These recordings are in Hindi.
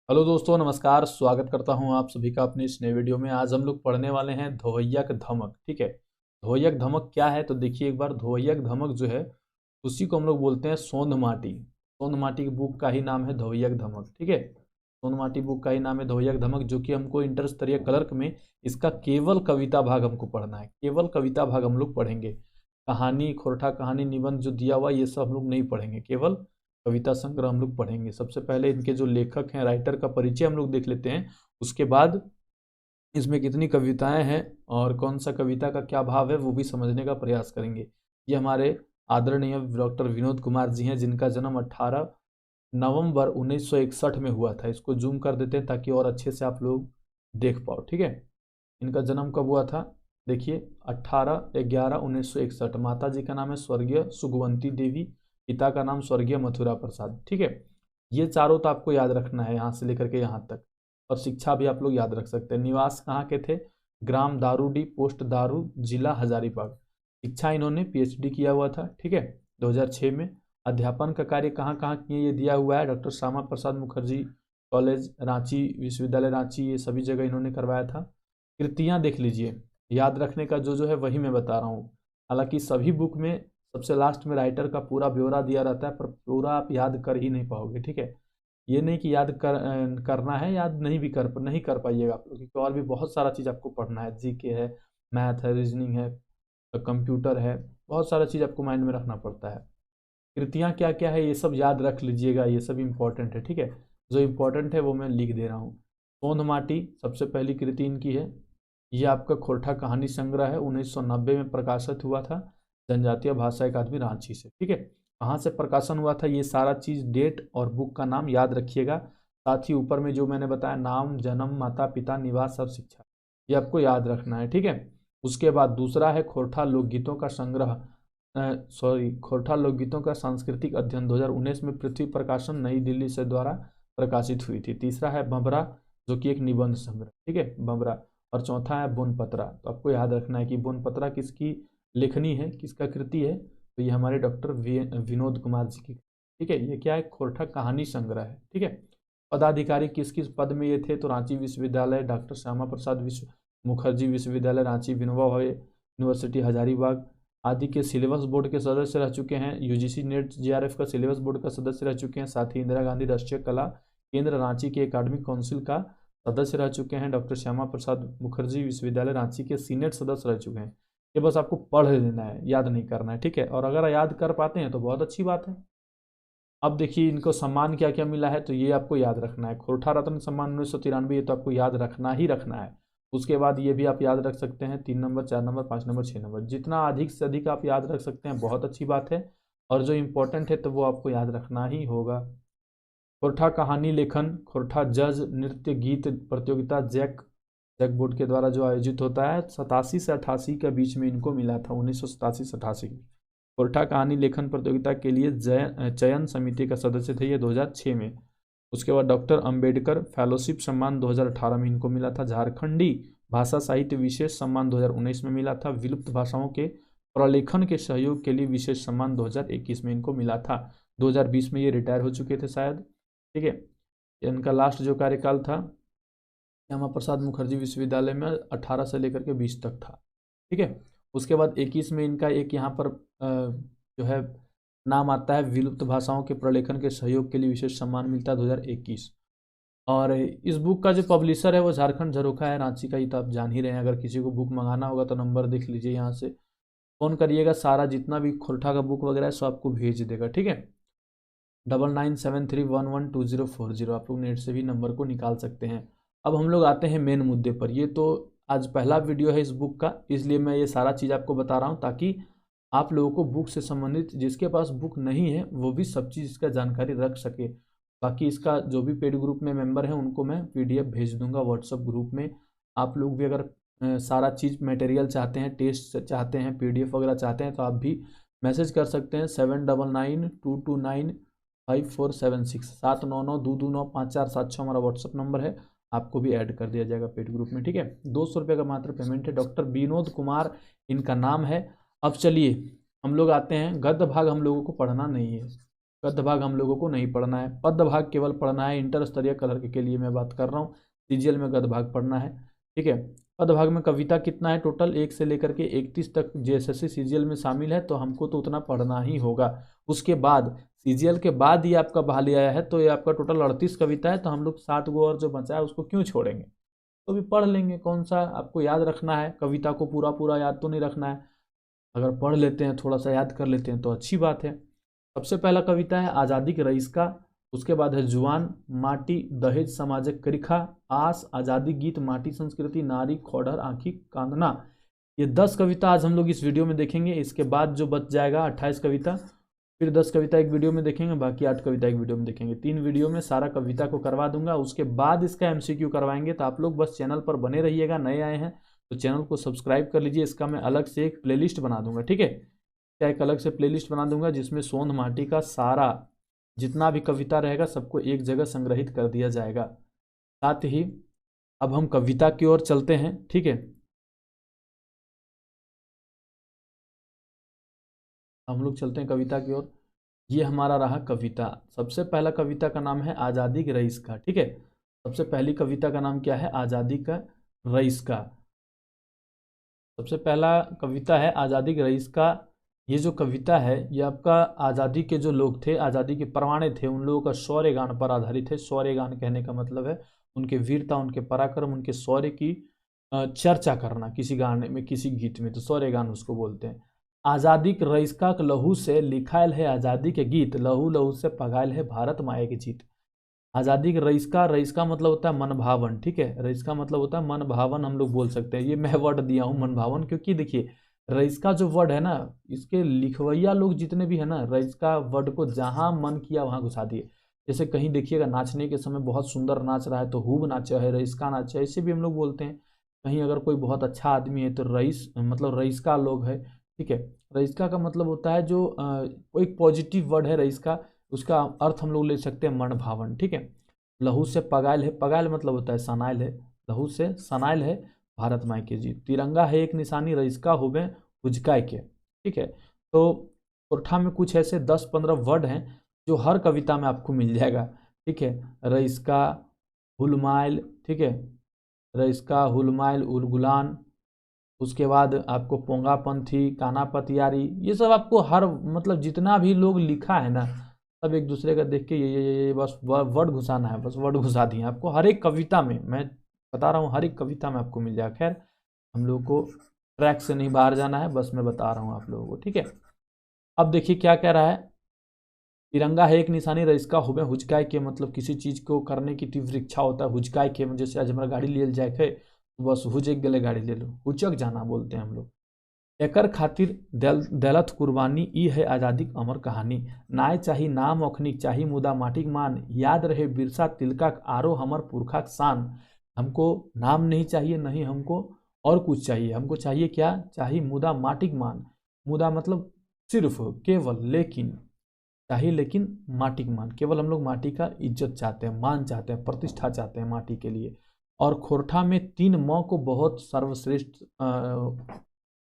हेलो दोस्तों, नमस्कार। स्वागत करता हूं आप सभी का अपने इस नए वीडियो में। आज हम लोग पढ़ने वाले हैं धोयक धमक। ठीक है, धोयक धमक क्या है तो देखिए एक बार। धोयक धमक जो है उसी को हम लोग बोलते हैं सोंध माटी। सोंध माटी की बुक का ही नाम है धोयक धमक। ठीक है, सोंध माटी बुक का ही नाम है धोयक धमक, जो कि हमको इंटर स्तरीय क्लर्क में इसका केवल कविता भाग हमको पढ़ना है। केवल कविता भाग हम लोग पढ़ेंगे। कहानी, खोरठा कहानी, निबंध जो दिया हुआ ये सब हम लोग नहीं पढ़ेंगे, केवल कविता संग्रह हम लोग पढ़ेंगे। सबसे पहले इनके जो लेखक हैं, राइटर का परिचय हम लोग देख लेते हैं। उसके बाद इसमें कितनी कविताएं हैं और कौन सा कविता का क्या भाव है वो भी समझने का प्रयास करेंगे। ये हमारे आदरणीय डॉक्टर विनोद कुमार जी हैं, जिनका जन्म 18 नवंबर 1961 में हुआ था। इसको जूम कर देते हैं ताकि और अच्छे से आप लोग देख पाओ। ठीक है, इनका जन्म कब हुआ था देखिए, 18/11/1961। माता जी का नाम है स्वर्गीय सुगवंती देवी, पिता का नाम स्वर्गीय मथुरा प्रसाद। ठीक है, ये चारों तो आपको याद रखना है यहाँ से लेकर के यहाँ तक। और शिक्षा भी आप लोग याद रख सकते हैं। निवास कहाँ के थे? ग्राम दारूडी, पोस्ट दारू, जिला हजारीबाग। शिक्षा इन्होंने पीएचडी किया हुआ था। ठीक है, 2006 में। अध्यापन का कार्य कहाँ कहाँ किए ये दिया हुआ है। डॉक्टर श्यामा प्रसाद मुखर्जी कॉलेज रांची, विश्वविद्यालय रांची, ये सभी जगह इन्होंने करवाया था। कृतियाँ देख लीजिए। याद रखने का जो जो है वही मैं बता रहा हूँ। हालांकि सभी बुक में सबसे लास्ट में राइटर का पूरा ब्यौरा दिया रहता है, पर पूरा आप याद कर ही नहीं पाओगे। ठीक है, ये नहीं कि करना है, याद नहीं कर पाइएगा आप लोग, क्योंकि और भी बहुत सारा चीज़ आपको पढ़ना है। जीके है, मैथ है, रीजनिंग है, कंप्यूटर है, बहुत सारा चीज़ आपको माइंड में रखना पड़ता है। कृतियाँ क्या क्या है ये सब याद रख लीजिएगा, ये सब इम्पोर्टेंट है। ठीक है, जो इम्पोर्टेंट है वो मैं लिख दे रहा हूँ। सोंध माटी सबसे पहली कृति इनकी है। ये आपका खोरठा कहानी संग्रह है, 1990 में प्रकाशित हुआ था जनजातीय भाषा अकादमी रांची से। ठीक है, कहाँ से प्रकाशन हुआ था ये सारा चीज़, डेट और बुक का नाम याद रखिएगा। साथ ही ऊपर में जो मैंने बताया, नाम, जन्म, माता पिता, निवास और शिक्षा, ये आपको याद रखना है। ठीक है, उसके बाद दूसरा है खोरठा लोकगीतों का संग्रह, खोरठा लोकगीतों का सांस्कृतिक अध्ययन, 2019 में पृथ्वी प्रकाशन नई दिल्ली से द्वारा प्रकाशित हुई थी। तीसरा है बमरा, जो कि एक निबंध संग्रह। ठीक है, बमरा। और चौथा है बोनपत्रा। तो आपको याद रखना है कि बोनपत्रा किसकी लेखनी है, किसका कृति है, तो ये हमारे डॉक्टर विनोद कुमार जी की। ठीक है, ये क्या है? खोरठा कहानी संग्रह है। ठीक है, पदाधिकारी किस किस पद में ये थे तो रांची विश्वविद्यालय, डॉक्टर श्यामा प्रसाद मुखर्जी विश्वविद्यालय रांची, विनोबा भावे यूनिवर्सिटी हजारीबाग आदि के सिलेबस बोर्ड के सदस्य रह चुके हैं। यूजीसी नेट जीआरएफ का सिलेबस बोर्ड का सदस्य रह चुके हैं। साथ ही इंदिरा गांधी राष्ट्रीय कला केंद्र रांची के एकेडमिक काउंसिल का सदस्य रह चुके हैं। डॉक्टर श्यामा प्रसाद मुखर्जी विश्वविद्यालय रांची के सीनेट सदस्य रह चुके हैं। ये बस आपको पढ़ लेना है, याद नहीं करना है। ठीक है, और अगर याद कर पाते हैं तो बहुत अच्छी बात है। अब देखिए इनको सम्मान क्या क्या मिला है तो ये आपको याद रखना है। खोरठा रत्न सम्मान 1993, ये तो आपको याद रखना ही रखना है। उसके बाद ये भी आप याद रख सकते हैं, 3 नंबर, 4 नंबर, 5 नंबर, 6 नंबर, जितना अधिक से अधिक आप याद रख सकते हैं बहुत अच्छी बात है। और जो इम्पोर्टेंट है तो वो आपको याद रखना ही होगा। खोरठा कहानी लेखन, खोरठा जज नृत्य गीत प्रतियोगिता जैक बोर्ड के द्वारा जो आयोजित होता है, 87 से 88 के बीच में इनको मिला था, 1987 से 88। खोरठा कहानी लेखन प्रतियोगिता के लिए चयन समिति का सदस्य थे ये 2006 में। उसके बाद डॉक्टर अंबेडकर फेलोशिप सम्मान 2018 में इनको मिला था। झारखंडी भाषा साहित्य विशेष सम्मान 2019 में मिला था। विलुप्त भाषाओं के प्रलेखन के सहयोग के लिए विशेष सम्मान 2021 में इनको मिला था। 2020 में ये रिटायर हो चुके थे शायद। ठीक है, इनका लास्ट जो कार्यकाल था श्यामा प्रसाद मुखर्जी विश्वविद्यालय में 18 से लेकर के 20 तक था। ठीक है, उसके बाद 21 में इनका एक यहाँ पर जो है नाम आता है, विलुप्त भाषाओं के प्रलेखन के सहयोग के लिए विशेष सम्मान मिलता है 2021। और इस बुक का जो पब्लिशर है वो झारखंड झरोखा है रांची का, ये तो आप जान ही रहे हैं। अगर किसी को बुक मंगाना होगा तो नंबर देख लीजिए, यहाँ से फ़ोन करिएगा, सारा जितना भी खोरठा का बुक वगैरह है सब आपको भेज देगा। ठीक है, 9973112040, आप लोग नेट से भी नंबर को निकाल सकते हैं। अब हम लोग आते हैं मेन मुद्दे पर। ये तो आज पहला वीडियो है इस बुक का, इसलिए मैं ये सारा चीज़ आपको बता रहा हूँ ताकि आप लोगों को बुक से संबंधित, जिसके पास बुक नहीं है वो भी सब चीज़ इसका जानकारी रख सके। बाकी इसका जो भी पेड ग्रुप में मेंबर हैं उनको मैं पीडीएफ भेज दूंगा व्हाट्सएप ग्रुप में। आप लोग भी अगर सारा चीज़ मटेरियल चाहते हैं, टेस्ट चाहते हैं, पीडीएफ वगैरह चाहते हैं तो आप भी मैसेज कर सकते हैं। 7992295476, 7992295476 हमारा व्हाट्सअप नंबर है। आपको भी ऐड कर दिया जाएगा पेड ग्रुप में। ठीक है, 200 रुपये का मात्र पेमेंट है। डॉक्टर विनोद कुमार इनका नाम है। अब चलिए हम लोग आते हैं, गद्य भाग हम लोगों को पढ़ना नहीं है। गद्य भाग हम लोगों को नहीं पढ़ना है, पद्य भाग केवल पढ़ना है। इंटर स्तरीय क्लर्क के लिए मैं बात कर रहा हूँ, सीजीएल में गद्य भाग पढ़ना है, ठीक है। पद्य भाग में कविता कितना है टोटल, 1 से लेकर के 31 तक जेएसएससी सीजीएल में शामिल है, तो हमको तो उतना पढ़ना ही होगा। उसके बाद सीजीएल के बाद ये आपका बहाली आया है, तो ये आपका टोटल 38 कविता है, तो हम लोग 7 गो और जो बचा है उसको क्यों छोड़ेंगे, तो भी पढ़ लेंगे। कौन सा आपको याद रखना है, कविता को पूरा पूरा याद तो नहीं रखना है, अगर पढ़ लेते हैं थोड़ा सा याद कर लेते हैं तो अच्छी बात है। सबसे पहला कविता है आज़ादी के रईस का, उसके बाद है जुआन, माटी, दहेज समाजक करिखा, आस, आज़ादी गीत, माटी संस्कृति, नारी, खौडर, आँखी, कांदना। ये 10 कविता आज हम लोग इस वीडियो में देखेंगे। इसके बाद जो बच जाएगा 28 कविता, फिर 10 कविता एक वीडियो में देखेंगे, बाकी 8 कविता एक वीडियो में देखेंगे। 3 वीडियो में सारा कविता को करवा दूंगा, उसके बाद इसका एमसीक्यू करवाएंगे। तो आप लोग बस चैनल पर बने रहिएगा, नए आए हैं तो चैनल को सब्सक्राइब कर लीजिए। इसका मैं अलग से एक प्लेलिस्ट बना दूंगा, ठीक है, क्या एक अलग से प्लेलिस्ट बना दूंगा जिसमें सोंध माटी का सारा जितना भी कविता रहेगा सबको एक जगह संग्रहित कर दिया जाएगा। साथ ही अब हम कविता की ओर चलते हैं, ठीक है। हम लोग चलते हैं कविता की ओर। ये हमारा रहा कविता। सबसे पहला कविता का नाम है आज़ादी के रईस का, ठीक है। सबसे पहली कविता का नाम क्या है, आज़ादी का रईस का। सबसे पहला कविता है आज़ादी के रईस का। ये जो कविता है ये आपका आज़ादी के जो लोग थे, आज़ादी के परवाने थे, उन लोगों का शौर्य गान पर आधारित है। शौर्य गान कहने का मतलब है उनके वीरता, उनके पराक्रम, उनके शौर्य की चर्चा करना किसी गाने में, किसी गीत में, तो शौर्य गान उसको बोलते हैं। आज़ादी के रईस का लहू से लिखायल है आज़ादी के गीत, लहू लहू से पगायल है भारत माए की जीत। आज़ादी के रईस का मतलब होता है मन भावन, ठीक है। रईस का मतलब होता है मन भावन, हम लोग बोल सकते हैं। ये मैं वर्ड दिया हूँ मन भावन, क्योंकि देखिए रईस का जो वर्ड है ना, इसके लिखवैया लोग जितने भी है ना, रईस का वर्ड को जहाँ मन किया वहाँ घुसा दिए। जैसे कहीं देखिएगा नाचने के समय बहुत सुंदर नाच रहा है तो खूब नाचा है, रईस का नाचा है, इसे भी हम लोग बोलते हैं। कहीं अगर कोई बहुत अच्छा आदमी है तो रईस मतलब रईस का लोग है, ठीक है। रईस का मतलब होता है जो एक पॉजिटिव वर्ड है रईस का, उसका अर्थ हम लोग ले सकते हैं मन भावन, ठीक है। लहू से पगायल है, पगायल मतलब होता है सनाइल है, लहू से सनाइल है भारत माई के जीत। तिरंगा है एक निशानी रईस का होवे हुजकाय के, ठीक है। तो कोठा में कुछ ऐसे 10-15 वर्ड हैं जो हर कविता में आपको मिल जाएगा, ठीक है। रईस का हुलमाइल, ठीक है, रईस का हुलमाइल उलगुलान, उसके बाद आपको पोंगापंथी, काना पतियारी, ये सब आपको हर मतलब जितना भी लोग लिखा है ना, सब एक दूसरे का देख के ये बस वर्ड घुसाना है, बस वर्ड घुसा दिए आपको हर एक कविता में। मैं बता रहा हूँ हर एक कविता में आपको मिल जाएगा। खैर हम लोग को ट्रैक से नहीं बाहर जाना है, बस मैं बता रहा हूँ आप लोगों को, ठीक है। अब देखिए क्या कह रहा है, तिरंगा है एक निशानी रईस का होवे हुजकाय के, मतलब किसी चीज को करने की तीव्र इच्छा होता है, हुजकाय के, जैसे आज हमारा गाड़ी ले जाए थे तो बस हुजक गले गाड़ी ले लो, हुचक जाना बोलते हैं हम लोग। एकर खातिर दलत कुर्बानी ई है आज़ादी अमर कहानी, नाय चाही नाम अखनिक चाही मुदा माटिक मान, याद रहे बिरसा तिलका आरो हमर पुरखा शान। हमको नाम नहीं चाहिए, नहीं हमको और कुछ चाहिए, हमको चाहिए क्या, चाहिए मुदा माटिक मान। मुदा मतलब सिर्फ, केवल, लेकिन, चाहिए लेकिन माटिक मान, केवल हम लोग माटी का इज्जत चाहते हैं, मान चाहते हैं, प्रतिष्ठा चाहते हैं माटी के लिए। और खोरठा में 3 म को बहुत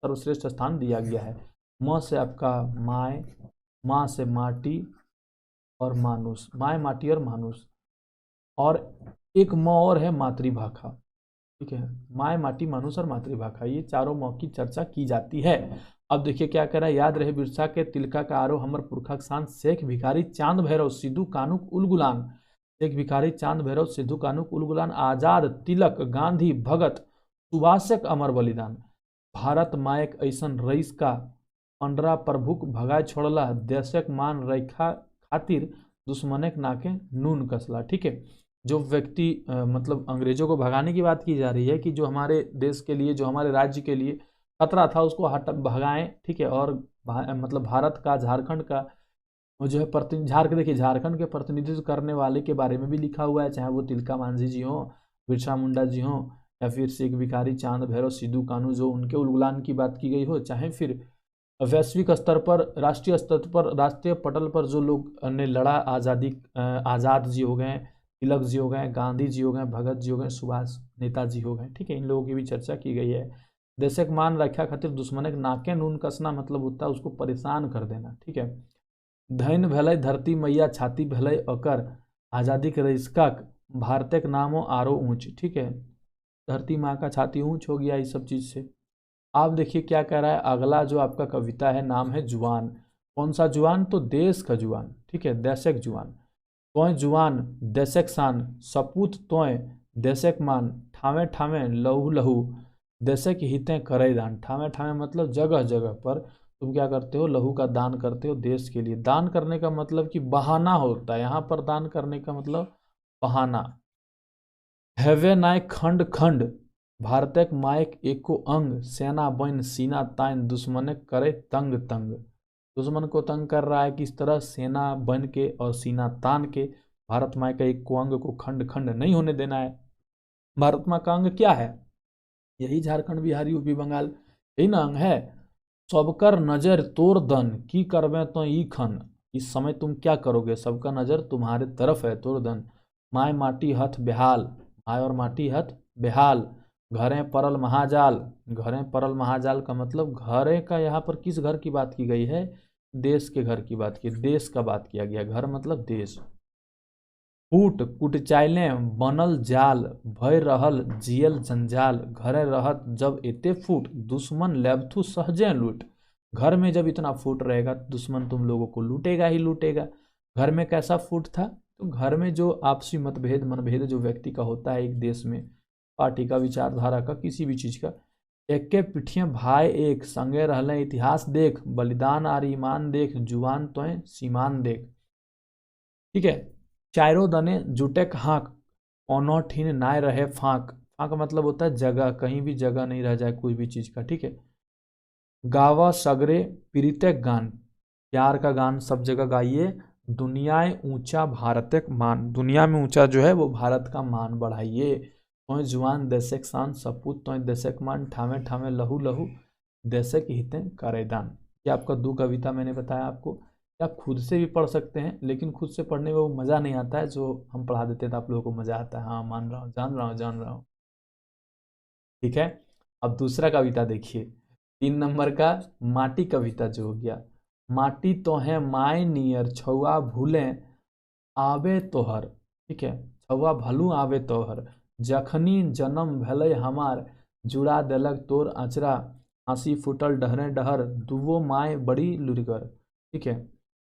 सर्वश्रेष्ठ स्थान दिया गया है। म से आपका माय, माँ से माटी और मानुष, माय माटी और मानुष, और एक म और है मातृभाषा, ठीक है। माय माटी मानुष और मातृभाषा, ये चारों म की चर्चा की जाती है। अब देखिए क्या कह रहा है, याद रहे बिरसा के तिलका का आरो हमर पुरखा शान, शेख भिखारी चांद भैरव सिद्धू कानुक उलगुलान, शेख भिखारी चांद भैरव सिद्धू कानुक उलगुलान, आजाद तिलक गांधी भगत सुभाषक अमर बलिदान। भारत मायक ऐसन रईस का पंडरा प्रभुक भगाए छोड़ला, देशक मान रखा खातिर दुश्मनक नाके नून कसला, ठीक है। जो व्यक्ति मतलब अंग्रेजों को भगाने की बात की जा रही है कि जो हमारे देश के लिए, जो हमारे राज्य के लिए खतरा था उसको भगाएं, ठीक है। और मतलब भारत का, झारखंड का जो है देखिए झारखंड के प्रतिनिधित्व करने वाले के बारे में भी लिखा हुआ है, चाहे वो तिलका मांझी जी हो, बिरसा मुंडा जी हो, या फिर शेख भिखारी चांद भैरव सिद्धू कानू जो उनके उलगुलान की बात की गई हो, चाहे फिर वैश्विक स्तर पर, राष्ट्रीय स्तर पर, राष्ट्रीय पटल पर जो लोग ने लड़ा आज़ादी, आज़ाद जी हो गए, तिलक जी हो गए, गांधी जी हो गए, भगत जी हो गए, सुभाष नेताजी हो गए, ठीक है। इन लोगों की भी चर्चा की गई है। देशक मान रखा खातिर दुश्मन नाके नून कसना मतलब होता है उसको परेशान कर देना, ठीक है। धैन भलै धरती मैया छाती भलै ओकर, आज़ादी के रईसकक भारतक नामो आरो ऊंच। ठीक है, धरती माँ का छाती ऊंच हो गया इस सब चीज से। आप देखिए क्या कह रहा है, अगला जो आपका कविता है नाम है जुआन। कौन सा जुआन? तो देश का जुआन। ठीक है, देशक जुआन। तोय जुआन देशक शान, सपूत तोय देशक मान, ठावे ठावे लहू लहू देशक हितें करे दान। ठावे ठावे मतलब जगह जगह पर तुम क्या करते हो, लहू का दान करते हो देश के लिए। दान करने का मतलब कि बहाना होता है, यहाँ पर दान करने का मतलब बहाना। हेवे नाय खंड खंड भारतक मायक एको अंग, सेना बन सीना तान दुश्मन करे तंग तंग। दुश्मन को तंग कर रहा है किस तरह? सेना बन के और सीना तान के। भारत माँ का एक अंग को खंड खंड नहीं होने देना है। भारत माँ का अंग क्या है? यही झारखंड, बिहार, यूपी, बंगाल, यही ना अंग है। सबकर नजर तोर दन की करबे तो ई खन। इस समय तुम क्या करोगे? सबका नजर तुम्हारे तरफ है, तोर दन। माय माटी हथ बेहाल, माय और माटी हथ बेहाल, घरें परल महाजाल। घरें परल महाजाल का मतलब घरे का यहाँ पर किस घर की बात की गई है? देश के घर की बात की, देश का बात किया गया। घर मतलब देश। फूट कुटचाइले बनल जाल, भय रहल जियल जंजाल। घरे रहत जब एते फूट, दुश्मन लेबथु सहजे लूट। घर में जब इतना फूट रहेगा दुश्मन तुम लोगों को लूटेगा ही लूटेगा। घर में कैसा फूट था? तो घर में जो आपसी मतभेद मनभेद जो व्यक्ति का होता है एक देश में, पार्टी का, विचारधारा का, किसी भी चीज का, एक के पिठिया भाई एक संगे रहले इतिहास देख, बलिदान आर ईमान देख, जुआन तोय सीमान देख। ठीक है, चारों दने जुटेक हाँक, कोनो ठीन नाय रहे फांक। फांक मतलब होता है जगह, कहीं भी जगह नहीं रह जाए कोई भी चीज का। ठीक है, गावा सगरे पीड़ितक गान, प्यार का गान सब जगह गाइए। दुनियाए ऊंचा भारतक मान, दुनिया में ऊंचा जो है वो भारत का मान बढ़ाइए। तोय जुआन देशक शान, सपूत तोय देशक मान, ठावे ठावे लहू लहू देशक हितें करे दान। ये आपका 2 कविता मैंने बताया आपको। आप खुद से भी पढ़ सकते हैं, लेकिन खुद से पढ़ने में वो मज़ा नहीं आता है जो हम पढ़ा देते हैं तो आप लोगों को मज़ा आता है। हाँ, मान रहा हूँ, जान रहा हूँ, जान रहा हूँ। ठीक है, अब दूसरा कविता देखिए, 3 नंबर का माटी कविता जो हो गया। माटी तो है माय नियर छुआ भूले आवे तोहर। ठीक है, छुआ भलू आवे तोहर, जखनी जन्म भले हमार, जुड़ा देलक तोर अचरा, हंसी फुटल डहरे डहर, दुवो माय बड़ी लुरगर। ठीक है,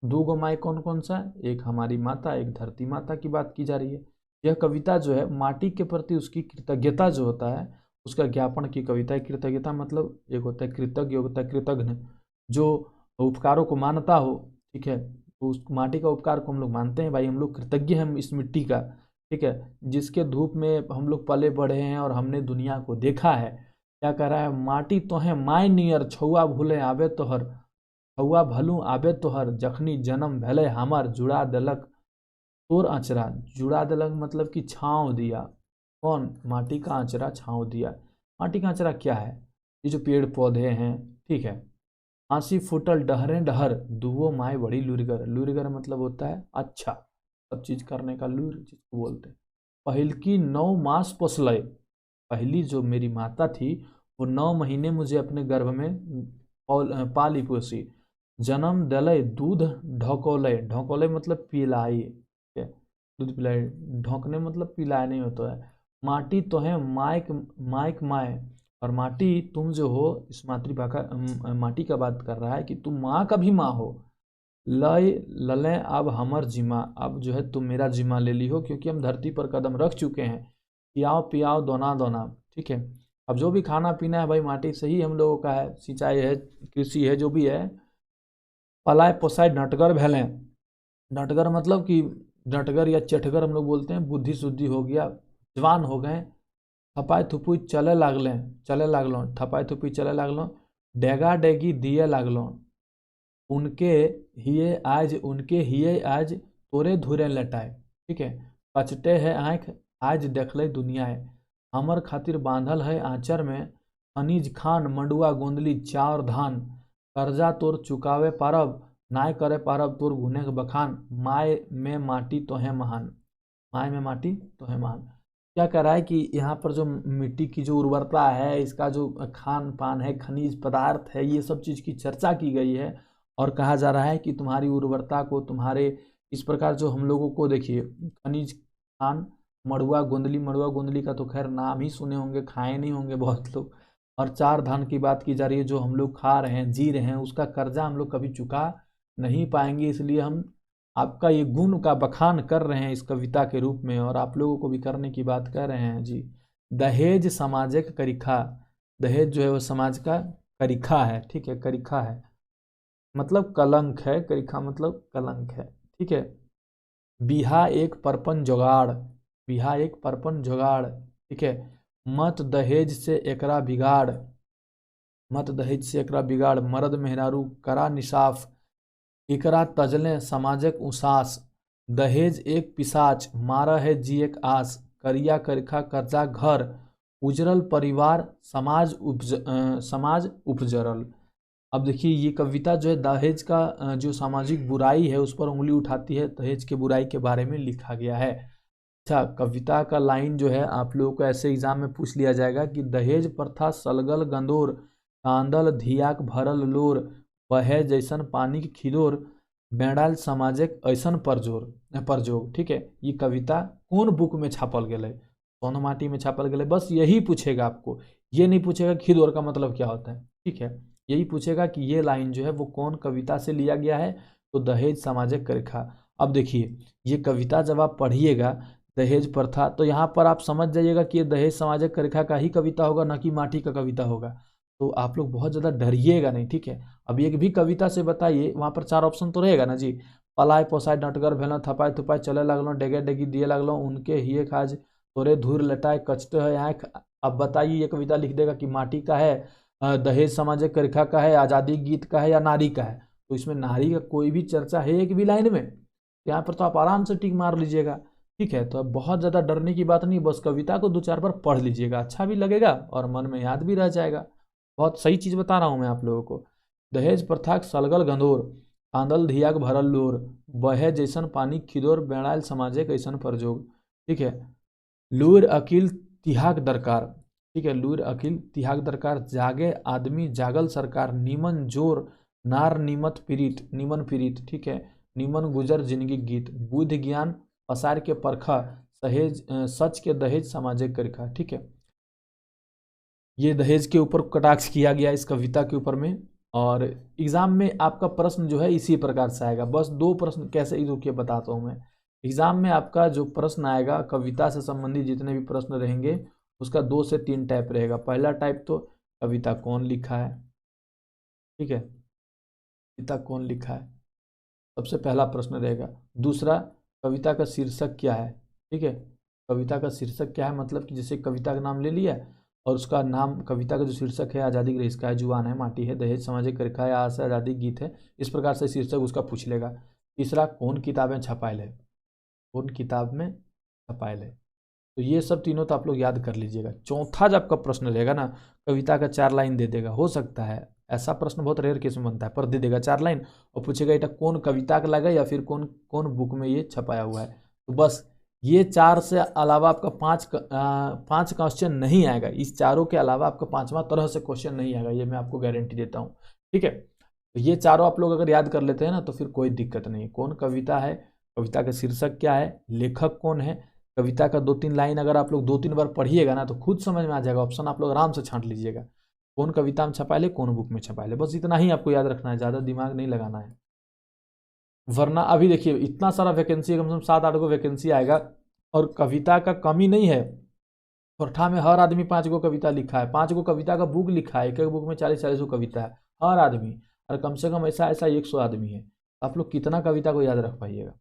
2 गो माय कौन कौन सा? एक हमारी माता, एक धरती माता की बात की जा रही है। यह कविता जो है माटी के प्रति उसकी कृतज्ञता जो होता है उसका ज्ञापन की कविता है। कृतज्ञता मतलब एक होता है कृतज्ञ, होता है कृतज्ञ, जो उपकारों को मानता हो। ठीक है, तो उस माटी का उपकार को हम लोग मानते हैं, भाई हम लोग कृतज्ञ हैं इस मिट्टी का। ठीक है, जिसके धूप में हम लोग पले बढ़े हैं और हमने दुनिया को देखा है। क्या कह रहा है? माटी तो है माय नियर छुआ भूले आवे तोहर, छुआ भलू आवे तोहर, जखनी जन्म भले हमार, जुड़ा देलक तोर आँचरा। जुड़ा देलक मतलब कि छाँव दिया। कौन? माटी का आँचरा छाँव दिया। माटी का आँचरा क्या है? ये जो पेड़ पौधे हैं। ठीक है, हंसी फुटल डहरे डहर, दुवो माय बड़ी लुरगर। लुरगर मतलब होता है अच्छा, सब चीज करने का लूर जिसको बोलते हैं। पहिल की 9 मास पोसलय, पहली जो मेरी माता थी वो 9 महीने मुझे अपने गर्भ में पाली पोसी। जन्म दलय दूध ढकोलय, ढकोलय मतलब पिलाई। दूध पिलाए, ढोकने मतलब पिलाए नहीं होता है। माटी तो है माइक माइक माए, और माटी तुम जो हो, इस मातृभाषा माटी का बात कर रहा है कि तुम माँ का भी माँ हो। लय लले अब हमर जिम्मा, अब जो है तुम मेरा जिम्मा ले ली हो क्योंकि हम धरती पर कदम रख चुके हैं। पियाओ पियाओ दोना दोना। ठीक है, अब जो भी खाना पीना है भाई माटी से ही हम लोगों का है, सिंचाई है, कृषि है, जो भी है। पलाय पोसाय नटगर भैलें, नटगर मतलब कि नटगर या चटगर हम लोग बोलते हैं, बुद्धि शुद्धि हो गया, जवान हो गए। थपाई थुपुई चले लागलें, चले लागलों, थपाई थुपुई चले लागलों, डेगा डेगी दिए लागलों, उनके उनके हिये आज तोरे धुरे लटाए। ठीक है, कचटे है आँख आज देखले दुनिया है, हमर खातिर बांधल है आंचर में, खनिज खान मंडुआ गोंदली चाउर धान, कर्जा तोर चुकावे पारब, नाय करे पारब तोर गुने बखान, माय में माटी तो है महान। माय में माटी तो है महान। क्या कह रहा है कि यहाँ पर जो मिट्टी की जो उर्वरता है, इसका जो खान पान है, खनिज पदार्थ है, ये सब चीज़ की चर्चा की गई है। और कहा जा रहा है कि तुम्हारी उर्वरता को, तुम्हारे इस प्रकार जो हम लोगों को देखिए खनिज खान, मड़ुआ गोंदली का तो खैर नाम ही सुने होंगे, खाए नहीं होंगे बहुत लोग। और चार धान की बात की जा रही है, जो हम लोग खा रहे हैं, जी रहे हैं, उसका कर्जा हम लोग कभी चुका नहीं पाएंगे, इसलिए हम आपका ये गुण का बखान कर रहे हैं इस कविता के रूप में, और आप लोगों को भी करने की बात कर रहे हैं जी। दहेज सामाजिक करिखा, दहेज जो है वो समाज का करिखा है, ठीक है, करिखा है मतलब कलंक है, करिखा मतलब कलंक है, ठीक है। बिहा एक परपन जोगाड़, बिहा एक परपन जोगाड़, ठीक है। मत दहेज से एकरा बिगाड़, मत दहेज से एकरा बिगाड़, मर्द मेहरारू करा निसाफ, एकरा तजले समाजक उसास, दहेज एक पिशाच मारा है जी एक आस, करिया करिखा कर्जा घर, उजरल परिवार समाज उपजरल। अब देखिए ये कविता जो है दहेज का जो सामाजिक बुराई है उस पर उंगली उठाती है, दहेज के बुराई के बारे में लिखा गया है। अच्छा, कविता का लाइन जो है आप लोगों को ऐसे एग्जाम में पूछ लिया जाएगा कि दहेज प्रथा सलगल गंदोर, कांदल धियाक भरल लोर, बहे जैसन पानी के खिदोर, बेड़ाल समाजिक ऐसन परजोग, ठीक है। ये कविता कौन बुक में छापल गया है? कौन माटी में छापल गया है? बस यही पूछेगा आपको, ये नहीं पूछेगा खिदोर का मतलब क्या होता है, ठीक है। यही पूछेगा कि ये लाइन जो है वो कौन कविता से लिया गया है, तो दहेज सामाजिक करिखा। अब देखिए ये कविता जब आप पढ़िएगा दहेज प्रथा, तो यहाँ पर आप समझ जाइएगा कि ये दहेज सामाजिक करिखा का ही कविता होगा, ना कि माटी का कविता होगा। तो आप लोग बहुत ज़्यादा डरिएगा नहीं, ठीक है। अब एक भी कविता से बताइए, वहाँ पर 4 ऑप्शन तो रहेगा ना जी। पलाय पोसाय डटगर भेल, थपाय थुपाय चले लगलों, डेगे डेगी दिए लगलों, उनके हिए खाज तोरे धूर लटाए कचते है आँख। अब बताइए ये कविता लिख देगा कि माटी का है, दहेज सामाजिक करिखा का है, आज़ादी गीत का है, या नारी का है। तो इसमें नारी का कोई भी चर्चा है एक भी लाइन में? यहाँ पर तो आप आराम से टिक मार लीजिएगा, ठीक है। तो अब बहुत ज़्यादा डरने की बात नहीं, बस कविता को 2-4 बार पढ़ लीजिएगा, अच्छा भी लगेगा और मन में याद भी रह जाएगा। बहुत सही चीज़ बता रहा हूँ मैं आप लोगों को। दहेज प्रथा सलगल गंदोर, आंदल धियाक भरल लोर, बहे जैसन पानी खिदोर, बेड़ायल समाजे कैसन परजोग, ठीक है। लूर अकील तिहाक दरकार, ठीक है, लूर अकील तिहाक दरकार, जागे आदमी जागल सरकार, नीमन जोर नार नीमत पीड़ित, नीमन पीड़ित, ठीक है, नीमन गुजर जिंदगी गीत, बुद्धि ज्ञान पसार के परखा, सहेज सच के दहेज सामाजिक करिखा, ठीक है। ये दहेज के ऊपर कटाक्ष किया गया इस कविता के ऊपर में, और एग्जाम में आपका प्रश्न जो है इसी प्रकार से आएगा। बस 2 प्रश्न कैसे ही रुकिए बताता हूँ मैं। एग्जाम में आपका जो प्रश्न आएगा कविता से संबंधित जितने भी प्रश्न रहेंगे उसका 2 से 3 टाइप रहेगा। पहला टाइप तो कविता कौन लिखा है, ठीक है, कविता कौन लिखा है, सबसे पहला प्रश्न रहेगा। दूसरा, कविता का शीर्षक क्या है, ठीक है, कविता का शीर्षक क्या है, मतलब कि जैसे कविता का नाम ले लिया और उसका नाम, कविता का जो शीर्षक है आज़ादी ग्रह इसका है, जुबान है, माटी है, दहेज सामाजिक करिखा है, आस है, आज़ादी गीत है, इस प्रकार से शीर्षक उसका पूछ लेगा। तीसरा, कौन किताबें छपायल है, कौन किताब में छपायल है। तो ये सब तीनों तो आप लोग याद कर लीजिएगा। चौथा जब आपका प्रश्न रहेगा ना, कविता का 4 लाइन दे देगा, हो सकता है ऐसा प्रश्न बहुत रेयर केस में बनता है, पर दे देगा 4 लाइन और पूछेगा এটা कौन कविता का लगा या फिर कौन कौन बुक में ये छपाया हुआ है। तो बस ये 4 से अलावा आपका 5 क्वेश्चन नहीं आएगा, इस चारों के अलावा आपका 5वां तरह से क्वेश्चन नहीं आएगा, ये मैं आपको गारंटी देता हूँ, ठीक है। तो ये चारों आप लोग अगर याद कर लेते हैं ना तो फिर कोई दिक्कत नहीं। कौन कविता है, कविता का शीर्षक क्या है, लेखक कौन है, कविता का 2-3 लाइन अगर आप लोग 2-3 बार पढ़िएगा ना तो खुद समझ में आ जाएगा, ऑप्शन आप लोग आराम से छांट लीजिएगा, कौन कविता में छपायल है, कौन बुक में छपायल है, बस इतना ही आपको याद रखना है, ज़्यादा दिमाग नहीं लगाना है। वरना अभी देखिए इतना सारा वैकेंसी, कम से कम 7-8 गो वैकेंसी आएगा और कविता का कमी नहीं है। कोठा में हर आदमी 5 गो कविता लिखा है, 5 गो कविता का बुक लिखा है, एक एक बुक में 40-40 गो कविता है हर आदमी, और कम से कम ऐसा ऐसा 100 आदमी है। आप लोग कितना कविता को याद रख पाइएगा।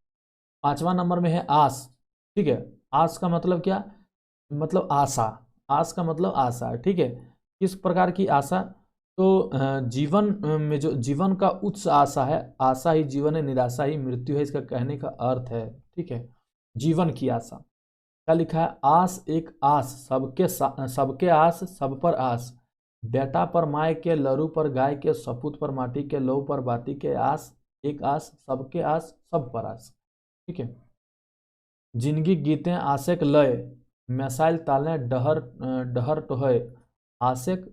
5वां नंबर में है आस, ठीक है। आस का मतलब क्या, मतलब आशा, आस का मतलब आशा, ठीक है। किस प्रकार की आशा, तो जीवन में जो जीवन का उच्च आशा है, आशा ही जीवन है, निराशा ही मृत्यु है, इसका कहने का अर्थ है, ठीक है। जीवन की आशा क्या लिखा है, आस एक आस सबके आस सब पर आस, बेटा पर माय के, लरू पर गाय के, सपूत पर माटी के, लौ पर बाती के, आस एक आस सबके आस सब पर आस, ठीक है। जिंदगी गीतें आशिक लय, मैसाइल तालें डहर डहर टोहय, आशिक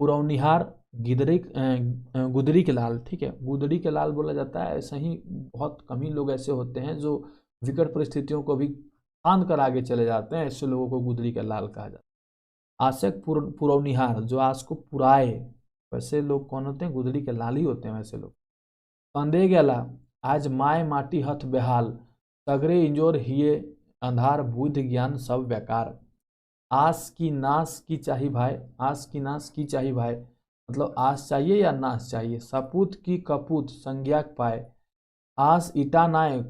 पुरौनिहार गुदड़ी के लाल, ठीक है, गुदड़ी के लाल बोला जाता है। ऐसे ही बहुत कम ही लोग ऐसे होते हैं जो विकट परिस्थितियों को भी फांद कर आगे चले जाते हैं, ऐसे लोगों को गुदड़ी के लाल कहा जाता है। आशक पुरौनिहार, जो आस को पुराए, वैसे लोग कौन होते हैं? गुदड़ी के लाल ही होते हैं वैसे लोग। कंदे गेला आज माय माटी हथ बेहाल, सगरे इंजोर हिए अंधार बुद्ध ज्ञान सब बेकार। आस की नाश की चाही भाई, आस की नाश की चाही भाई, मतलब आस चाहिए या नाश चाहिए। सपूत की कपूत संज्ञाक पाए, आस ईटा नाय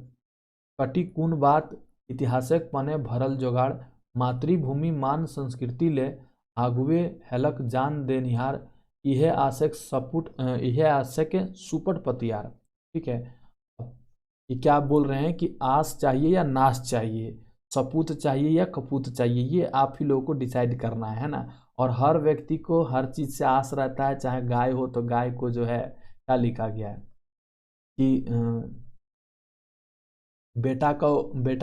कटी कुन बात, इतिहासक पने भरल जोगाड़। मातृभूमि मान संस्कृति ले आगुए हेलक जान देनिहार, यह आशक सपुट यह आशक सुपट पतियार। ठीक है, ये क्या आप बोल रहे हैं कि आस चाहिए या नाश चाहिए, सपूत चाहिए या कपूत चाहिए, ये आप ही लोगों को डिसाइड करना है ना। और हर व्यक्ति को हर चीज से आस रहता है, चाहे गाय हो तो गाय को जो है क्या लिखा गया है कि बेटा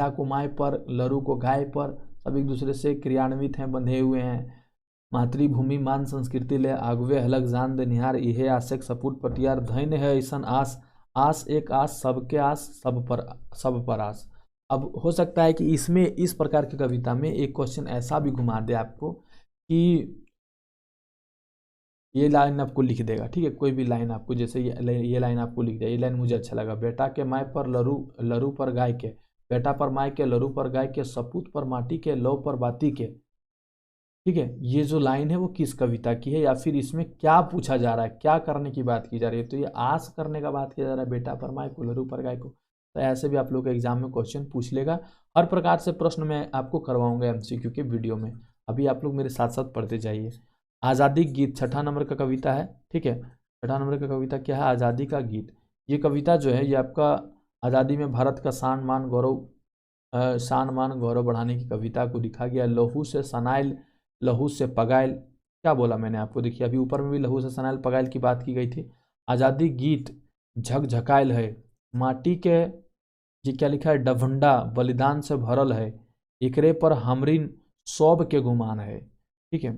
को माय पर, लरू को गाय पर, सब एक दूसरे से क्रियान्वित हैं, बंधे हुए हैं। मातृभूमि मान संस्कृति ले आगवे हलक जान देनिहार, इहे आशक सपूत पटियार। धन्य है ऐसन आस, आस एक आस सबके आस, सब पर आस। अब हो सकता है कि इसमें इस प्रकार की कविता में एक क्वेश्चन ऐसा भी घुमा दे आपको कि ये लाइन आपको लिख देगा, ठीक है, कोई भी लाइन आपको, जैसे ये लाइन आपको लिख दिया, ये लाइन मुझे अच्छा लगा। बेटा के माय पर लरू पर गाय के, बेटा पर माय के, लरू पर गाय के, सपूत पर माटी के, लौ पर बाती के। ठीक है, ये जो लाइन है वो किस कविता की है, या फिर इसमें क्या पूछा जा रहा है, क्या करने की बात की जा रही है? तो ये आस करने का बात किया जा रहा है, बेटा पर माय को, लरू पर गाय को। तो ऐसे भी आप लोग एग्जाम में क्वेश्चन पूछ लेगा। हर प्रकार से प्रश्न मैं आपको करवाऊंगा एमसीक्यू के वीडियो में। अभी आप लोग मेरे साथ साथ पढ़ते जाइए। आज़ादी गीत 6ठा नंबर का कविता है, ठीक है। 6ठा नंबर का कविता क्या है? आज़ादी का गीत। ये कविता जो है ये आपका आज़ादी में भारत का शान मान गौरव बढ़ाने की कविता को लिखा गया। लहू से सनाइल लहू से पगाइल, क्या बोला मैंने आपको? देखिए अभी ऊपर में भी लहू से सनाइल पगाइल की बात की गई थी। आज़ादी गीत झकझकाइल है, माटी के ये क्या लिखा है? डभंडा बलिदान से भरल है, एकरे पर हमरिन सौब के गुमान है। ठीक है,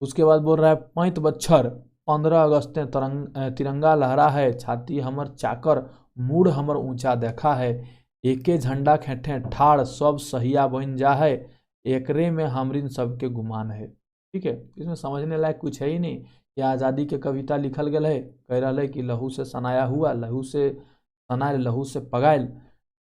उसके बाद बोल रहा है 5 बच्छर 15 अगस्त तिरंगा लहरा है, छाती हमर चाकर मूड हमर ऊंचा देखा है, एके झंडा खेठे ठाड़ सब सहिया बन जा है, एकरे में हमरिन सबके गुमान है। ठीक है, इसमें समझने लायक कुछ है ही नहीं। यह आज़ादी के कविता लिखल गया है, कह रहा है कि लहू से सनाया हुआ, लहू से सनायल, लहू से पगाइल,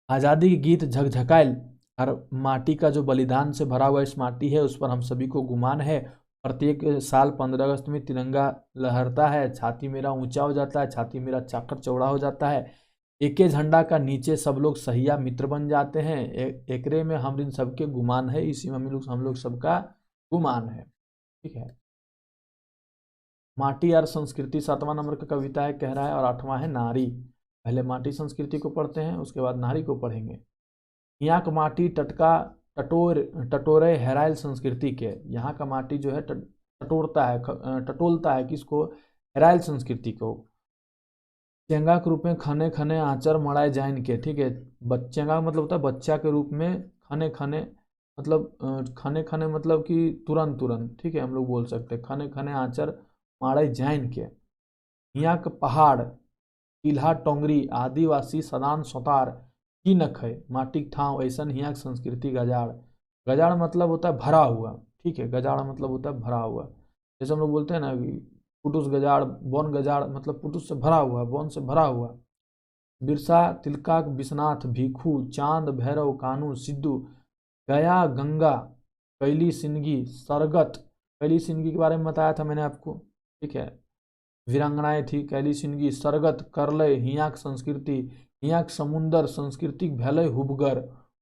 आज़ादी के गीत झकझकाइल, और माटी का जो बलिदान से भरा हुआ इस माटी है उस पर हम सभी को गुमान है। प्रत्येक साल 15 अगस्त में तिरंगा लहरता है, छाती मेरा ऊंचा हो जाता है, छाती मेरा चाकर चौड़ा हो जाता है, एके झंडा का नीचे सब लोग सहिया मित्र बन जाते हैं, एकरे में हम इन सबके गुमान है, इसी में हम लोग सबका गुमान है। ठीक है, माटी और संस्कृति 7वां नंबर का कविता है, कह रहा है, और 8वां है नारी। पहले माटी संस्कृति को पढ़ते हैं, उसके बाद नारी को पढ़ेंगे। यहाँ का माटी टटोरे हेराइल संस्कृति के, यहाँ का माटी जो है टटोलता है किसको? हेराइल संस्कृति को। चेंगा के रूप में खने खने आंचर मड़ाए जाइन के, ठीक है, चेंगा मतलब होता है बच्चा के रूप में, खने खने मतलब कि तुरंत तुरंत, ठीक है, हम लोग बोल सकते हैं खने खने आंचर माड़े जाइन के। यहाँ के पहाड़ टील्हा टोंगरी आदिवासी सदान सोतार की नख है, माटी ठाव ऐसा हियाँ संस्कृति गजाड़। गजाड़ मतलब होता है भरा हुआ, ठीक है, गजाड़ मतलब होता है भरा हुआ। जैसे हम लोग बोलते हैं ना कि पुटुस गजाड़, बौन गजाड़, मतलब पुटुस से भरा हुआ, बौन से भरा हुआ। बिरसा तिलकाक विश्वनाथ भिखू चांद भैरव कानू सिद्धू, गया गंगा कैली सिंगी सरगत, कैली सिंगी के बारे में बताया था मैंने आपको, ठीक है, वीरांगनाएं थी कैली सिंगी, सरगत करलय हियाक संस्कृति, हियाक समुंदर सांस्कृतिक भैलय हुबगर।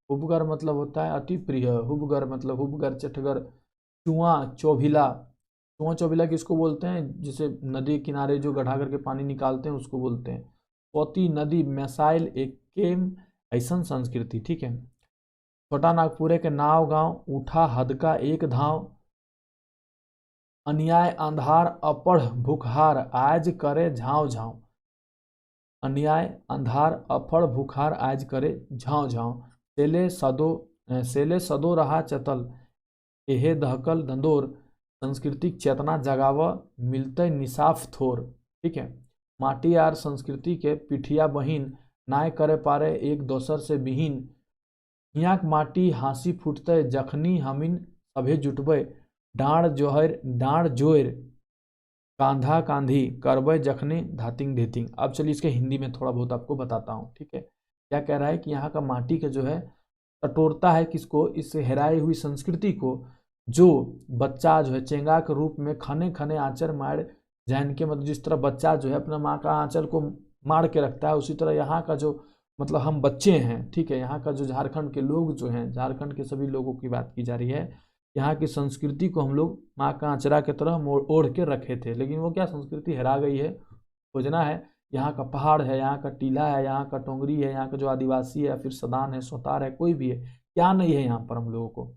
हुबगर मतलब होता है अति प्रिय, हुबगर मतलब हुबगर चटगर। चुआ चौभिला, चुआ चौभिला किसको बोलते हैं? जैसे नदी किनारे जो गढ़ा करके पानी निकालते हैं उसको बोलते हैं। पोती नदी मैसाइल एक केम ऐसन संस्कृति, ठीक है। छोटा नागपुरे के नाव गांव ऊठा हदका एक धाव, अन्याय अंधार अपढ़ भूखहार आज करे झाँव झाँव। अन्याय अंधार अफड़ भूखार आज करे झाँव झाँव, सेले सदो रहा चतल, एहे दहकल दंदोर, सांस्कृतिक चेतना जगाव मिलते निसाफ थोर। ठीक है, माटी आर संस्कृति के पिठिया बहिन नाय करे पारे एक दोसर से बिहीन। हियाक माटी हाँसी फूटते जखनी हमिन सभे जुटबे डाँड़ जोर कांधा कांधी करबे जखनी धातिंग धेतिंग। अब चलिए इसके हिंदी में थोड़ा बहुत आपको बताता हूँ। ठीक है, क्या कह रहा है कि यहाँ का माटी का जो है टटोरता है किसको, इस हेराई हुई संस्कृति को, जो बच्चा जो है चेंगा के रूप में खने खने आंचल मार जैन के, मतलब जिस तरह बच्चा जो है अपना माँ का आंचल को मार के रखता है, उसी तरह यहाँ का जो मतलब हम बच्चे हैं, ठीक है, यहाँ का जो झारखंड के लोग जो हैं, झारखंड के सभी लोगों की बात की जा रही है, यहाँ की संस्कृति को हम लोग माँ का आंचरा की तरह ओढ़ के रखे थे, लेकिन वो क्या संस्कृति हेरा गई है, खोजना है। यहाँ का पहाड़ है, यहाँ का टीला है, यहाँ का टोंगरी है, यहाँ का जो आदिवासी है या फिर सदान है, सोतार है, कोई भी है, क्या नहीं है यहाँ पर हम लोगों को,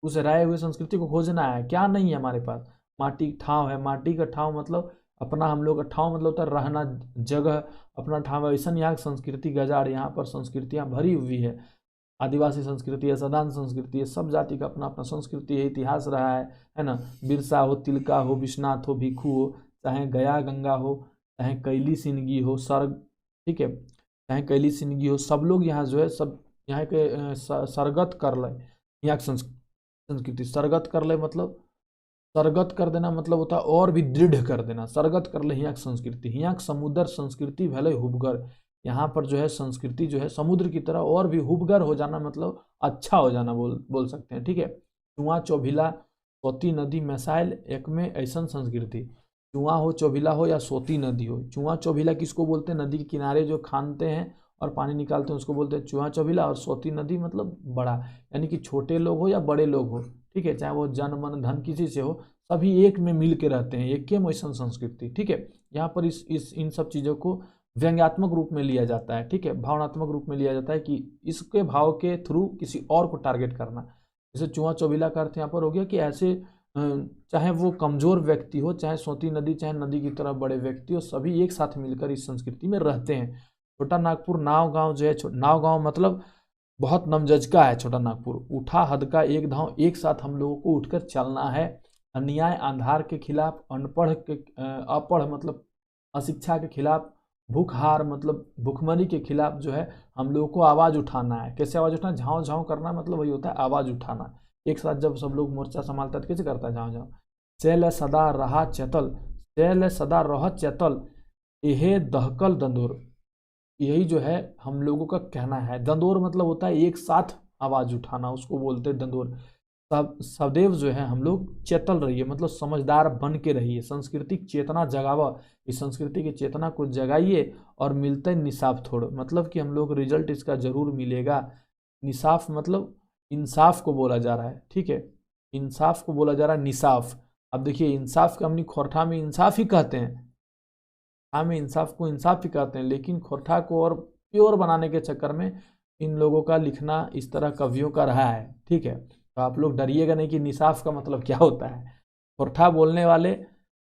उस हेराए हुए संस्कृति को खोजना है। क्या नहीं है हमारे पास, माटी ठाव है, माटी का ठाव मतलब अपना, हम लोग का ठाव मतलब होता है रहना, जगह, अपना ठाव है। ऐसा यहाँ की संस्कृति गजाड़, यहाँ पर संस्कृतियाँ भरी हुई है, आदिवासी संस्कृति है, सदान संस्कृति है, सब जाति का अपना अपना संस्कृति है, इतिहास रहा है ना। बिरसा हो, तिलका हो, विश्वनाथ हो, भिखू हो, चाहे गया गंगा हो, चाहे कैली सिंदगी हो, सर्ग, ठीक है, चाहे कैली सिंदगी हो, सब लोग यहाँ जो है सब यहाँ के सरगत कर ले, यहाँ की संस्कृति सरगत कर ले, मतलब सरगत कर देना मतलब होता है और भी दृढ़ कर देना, सरगत कर ले यहाँ की संस्कृति। यहाँ की समुद्र संस्कृति भले हुबगर, यहाँ पर जो है संस्कृति जो है समुद्र की तरह और भी हुबगर हो जाना, मतलब अच्छा हो जाना बोल सकते हैं। ठीक है, चुआ चौभिला सोती नदी मैसाइल एक में ऐसा संस्कृति, चुआ हो, चौभिला हो या सोती नदी हो। चुआ चौभिला किसको बोलते हैं, नदी के किनारे जो खानते हैं और पानी निकालते हैं उसको बोलते हैं चुआ चौभिला, और सोती नदी मतलब बड़ा, यानी कि छोटे लोग हो या बड़े लोग हो, ठीक है, चाहे वो जन मन धन किसी से हो, सभी एक में मिल के रहते हैं, एक के वैसन संस्कृति। ठीक है, यहाँ पर इस इन सब चीज़ों को व्यंग्यात्मक रूप में लिया जाता है, ठीक है, भावनात्मक रूप में लिया जाता है कि इसके भाव के थ्रू किसी और को टारगेट करना। जैसे चुआ चौभिला का अर्थ यहाँ पर हो गया कि ऐसे चाहे वो कमजोर व्यक्ति हो, चाहे सोती नदी, चाहे नदी की तरह बड़े व्यक्ति हो, सभी एक साथ मिलकर इस संस्कृति में रहते हैं। छोटा नागपुर नाव गांव जो है, नाव गांव मतलब बहुत नमजजका है छोटा नागपुर, उठा हद का एक धाव, एक साथ हम लोगों को उठकर चलना है। अन्याय आंधार के खिलाफ, अनपढ़ के अपढ़ मतलब अशिक्षा के खिलाफ, भूखहार मतलब भूखमरी के खिलाफ जो है हम लोगों को आवाज़ उठाना है। कैसे आवाज़ उठाना, झाँव झाँव करना, मतलब वही होता है आवाज़ उठाना। एक साथ जब सब लोग मोर्चा संभालता है तो कैसे करता है, झाँव झाँव। शैल सदा रहा चेतल, शैल सदा रह चेतल, यह दहकल दंदोर, यही जो है हम लोगों का कहना है। दंदोर मतलब होता है एक साथ आवाज़ उठाना, उसको बोलते हैं दंदोर। सदैव जो है हम लोग चेतल रहिए, मतलब समझदार बन के रहिए, सांस्कृतिक चेतना जगावा, इस संस्कृति की चेतना को जगाइए, और मिलते निसाफ थोड़, मतलब कि हम लोग रिजल्ट इसका जरूर मिलेगा। निसाफ मतलब इंसाफ को बोला जा रहा है, ठीक है, इंसाफ को बोला जा रहा है निसाफ। अब देखिए इंसाफ का हमने खोरठा में इंसाफ ही कहते हैं, हमें इंसाफ को इंसाफ ही कहते हैं, लेकिन खोरठा को और प्योर बनाने के चक्कर में इन लोगों का लिखना इस तरह कवियों का रहा है। ठीक है, तो आप लोग डरिएगा नहीं कि निसाफ का मतलब क्या होता है। खोरठा बोलने वाले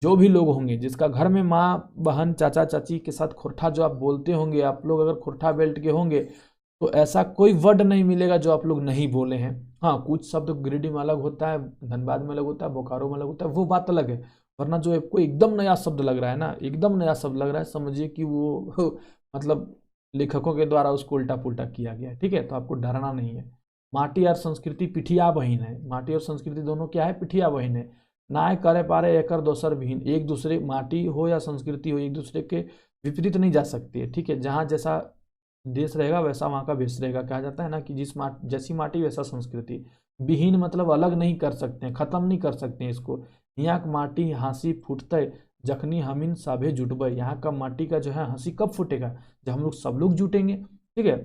जो भी लोग होंगे, जिसका घर में माँ बहन चाचा चाची के साथ खोरठा जो आप बोलते होंगे, आप लोग अगर खोरठा बेल्ट के होंगे तो ऐसा कोई वर्ड नहीं मिलेगा जो आप लोग नहीं बोले हैं। हाँ, कुछ शब्द गिरिडीह में अलग होता है, धनबाद में अलग होता है, बोकारो में अलग होता है, वो बात अलग है, वरना जो आपको एकदम नया शब्द लग रहा है ना, एकदम नया शब्द लग रहा है, समझिए कि वो मतलब लेखकों के द्वारा उसको उल्टा पुल्टा किया गया है। ठीक है, तो आपको डरना नहीं है। माटी और संस्कृति पिठिया बहिन है, माटी और संस्कृति दोनों क्या है, पिठिया बहिन है। नाय करे पारे एकर दोसर विहीन, एक दूसरे, माटी हो या संस्कृति हो, एक दूसरे के विपरीत नहीं जा सकती है। ठीक है, जहाँ जैसा देश रहेगा वैसा वहाँ का भेष रहेगा, कहा जाता है ना कि जैसी माटी वैसा संस्कृति। विहीन मतलब अलग नहीं कर सकते हैं, खत्म नहीं कर सकते हैं इसको। यहाँ का माटी हाँसी फूटते जखनी हमिन साभे जुटबे, यहाँ का माटी का जो है हंसी कब फूटेगा, जब हम लोग सब लोग जुटेंगे। ठीक है,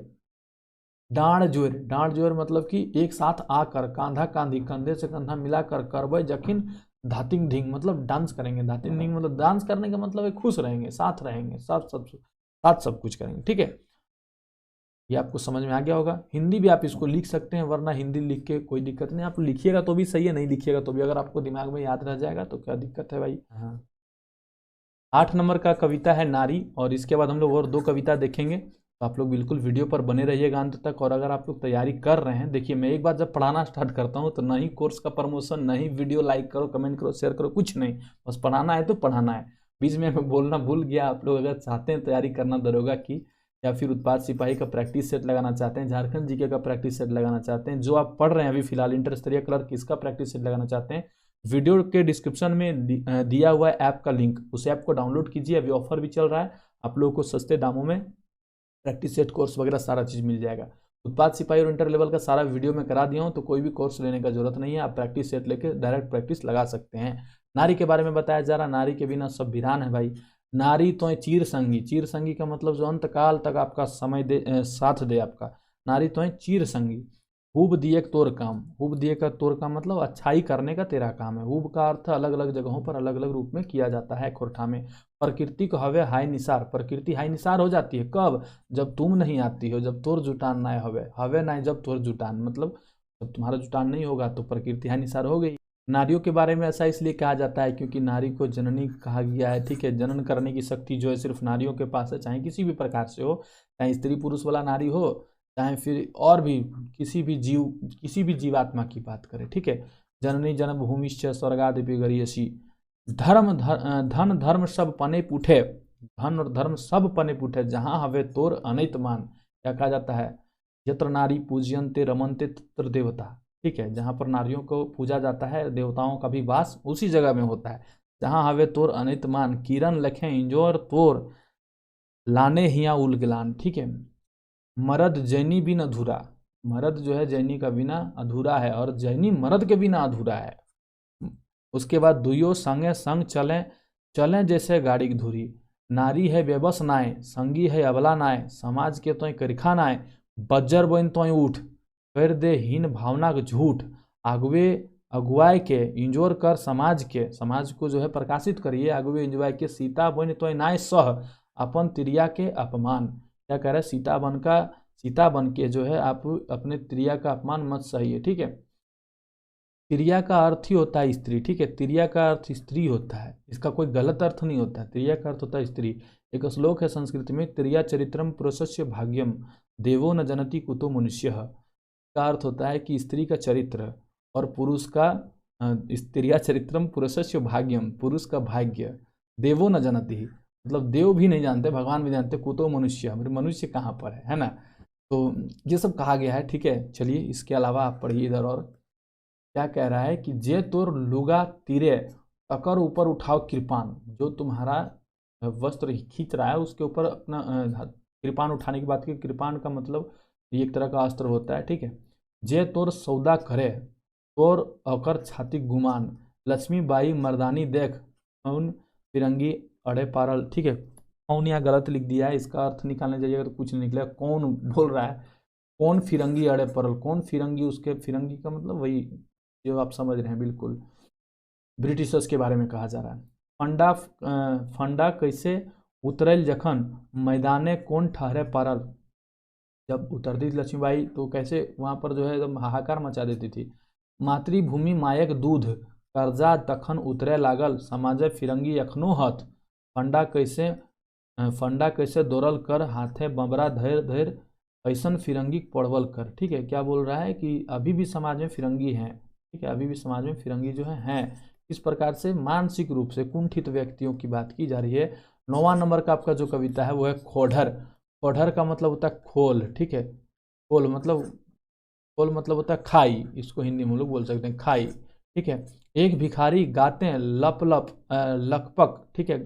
डाँड़ जोर मतलब कि एक साथ आकर, कांधा कांधी, कंधे से कंधा मिलाकर, करबे जखिन धातिंग ढिंग मतलब डांस करेंगे, धातिंग ढिंग मतलब डांस करने का मतलब है खुश रहेंगे, साथ रहेंगे, साथ सब कुछ करेंगे। ठीक है, ये आपको समझ में आ गया होगा। हिंदी भी आप इसको लिख सकते हैं, वरना हिंदी लिख के कोई दिक्कत नहीं, आप लिखिएगा तो भी सही है, नहीं लिखिएगा तो भी, अगर आपको दिमाग में याद रह जाएगा तो क्या दिक्कत है भाई। हाँ, 8 नंबर का कविता है नारी, और इसके बाद हम लोग और 2 कविता देखेंगे, तो आप लोग बिल्कुल वीडियो पर बने रहिएगा अंत तक। और अगर आप लोग तैयारी कर रहे हैं, देखिए मैं एक बार जब पढ़ाना स्टार्ट करता हूँ तो ना ही कोर्स का प्रमोशन, ना ही वीडियो लाइक करो, कमेंट करो, शेयर करो, कुछ नहीं, बस पढ़ाना है तो पढ़ाना है। बीच में मैं बोलना भूल गया, आप लोग अगर चाहते हैं तैयारी करना दरोगा की, या फिर उत्पाद सिपाही का प्रैक्टिस सेट लगाना चाहते हैं, झारखंड जीके का प्रैक्टिस सेट लगाना चाहते हैं, जो आप पढ़ रहे हैं अभी फिलहाल इंटर स्तरीय क्लर्क, इसका प्रैक्टिस सेट लगाना चाहते हैं, वीडियो के डिस्क्रिप्शन में दिया हुआ है ऐप का लिंक, उस ऐप को डाउनलोड कीजिए। अभी ऑफर भी चल रहा है, आप लोगों को सस्ते दामों में प्रैक्टिस सेट कोर्स वगैरह सारा चीज़ मिल जाएगा। उत्पाद सिपाही और इंटर लेवल का सारा वीडियो में करा दिया हूँ, तो कोई भी कोर्स लेने का जरूरत नहीं है, आप प्रैक्टिस सेट लेके डायरेक्ट प्रैक्टिस लगा सकते हैं। नारी के बारे में बताया जा रहा, नारी के बिना सब वीरान है भाई। नारी तो चीर संगी, चीर संगी का मतलब जो अंत काल तक आपका समय दे, साथ दे आपका। नारी तो चीर संगी। हुब दिए तोर काम, हुब दिए का तोर काम मतलब अच्छाई करने का तेरा काम है। हुब का अर्थ अलग अलग जगहों पर अलग अलग रूप में किया जाता है खोरठा में। प्रकृति को हवे हाय निसार, प्रकृति हाय निसार हो जाती है कब? जब तुम नहीं आती हो, जब तोर जुटान ना हवे, हवे ना जब तोर जुटान, मतलब जब तुम्हारा जुटान नहीं होगा तो प्रकृति हाय निसार हो गई। नारियों के बारे में ऐसा इसलिए कहा जाता है क्योंकि नारी को जननी कहा गया है, ठीक है। जनन करने की शक्ति जो है सिर्फ नारियों के पास है, चाहे किसी भी प्रकार से हो, चाहे स्त्री पुरुष वाला नारी हो, चाहे फिर और भी किसी भी जीव, किसी भी जीवात्मा की बात करें, ठीक है। जननी जन्मभूमिश्च स्वर्गादपि गरीयसी, धन धर्म सब पने पूठे, धन और धर्म सब पने पूठे, जहाँ हवे तोर अनैत मान। क्या कहा जाता है? यत्र नारी पूजयन्ते रमनते तत्र देवता, ठीक है। जहाँ पर नारियों को पूजा जाता है, देवताओं का भी वास उसी जगह में होता है। जहाँ हवे तोर अनैत मान, किरण लखे इंजोर तोर, लाने हिया उलगलान, ठीक है। मर्द जैनी बिन अधूरा, मर्द जो है जैनी का बिना अधूरा है, और जैनी मर्द के बिना अधूरा है। उसके बाद दुयो संगे संग चलें, चलें जैसे गाड़ी की धुरी। नारी है बेबस नाय, संगी है अबला नाय, समाज के तोय करिखा नाय, बज्जर बोइन तोय उठ, कर दे हीन भावना के झूठ। आगवे अगुआई के इंजोर कर समाज के, समाज को जो है प्रकाशित करिए। आगवे इंजोर के सीता बोइन तोय नाय सह, अपन त्रिया के अपमान। क्या कह रहा है? सीता बन के जो है आप अपने त्रिया का अपमान मत सहिए, ठीक है। त्रिया का अर्थ ही होता है स्त्री, ठीक है। त्रिया का अर्थ स्त्री होता है, इसका कोई गलत अर्थ नहीं होता है। त्रिया का अर्थ होता है स्त्री। एक श्लोक है संस्कृत में, त्रिया चरित्रम पुरुषस्य भाग्यम, देवो न जनति कुतो मनुष्य। का अर्थ होता है कि स्त्री का चरित्र और पुरुष का, स्त्रिया चरित्रम पुरुषस्य भाग्यम, पुरुष का भाग्य, देवो न जनति मतलब देव भी नहीं जानते, भगवान भी जानते, कुतो मनुष्य, मनुष्य कहाँ पर है ना। तो ये सब कहा गया है, ठीक है। चलिए इसके अलावा आप पढ़िए इधर, और क्या कह रहा है कि जे तोर लुगा तीरे अकर ऊपर उठाओ कृपान, जो तुम्हारा वस्त्र खींच रहा है उसके ऊपर अपना कृपान उठाने की बात की। कृपान का मतलब ये एक तरह का अस्त्र होता है, ठीक है। जे तोर सौदा करे तोर अकर छाती गुमान, लक्ष्मी बाई मर्दानी देख उन फिरंगी अड़े पारल, ठीक है। कौन यहाँ गलत लिख दिया है, इसका अर्थ निकालने जाइएगा तो कुछ नहीं निकलेगा। कौन बोल रहा है? कौन फिरंगी अड़े परल, कौन फिरंगी, उसके फिरंगी का मतलब वही जो आप समझ रहे हैं, बिल्कुल ब्रिटिशर्स के बारे में कहा जा रहा है। फंडा कैसे उतरल जखन, मैदाने कौन ठहरे पारल। जब उतरती थी लक्ष्मीबाई तो कैसे वहाँ पर जो है एकदम हाहाकार मचा देती थी। मातृभूमि मायक दूध, कर्जा तखन उतरे लागल, समाज फिरंगी अखनो हथ, फंडा कैसे दौड़ल कर, हाथे बबरा धैर धैर, ऐसन फिरंगी पड़वल कर, ठीक है। क्या बोल रहा है कि अभी भी समाज में फिरंगी हैं, ठीक है। अभी भी समाज में फिरंगी जो है। इस प्रकार से मानसिक रूप से कुंठित व्यक्तियों की बात की जा रही है। 9वां नंबर का आपका जो कविता है वो है खोढ़र। खोढ़र का मतलब होता है खोल, ठीक है। खोल मतलब होता है खाई, इसको हिंदी में हम लोग बोल सकते हैं खाई, ठीक है। एक भिखारी गाते हैं लप लप लकपक, ठीक है।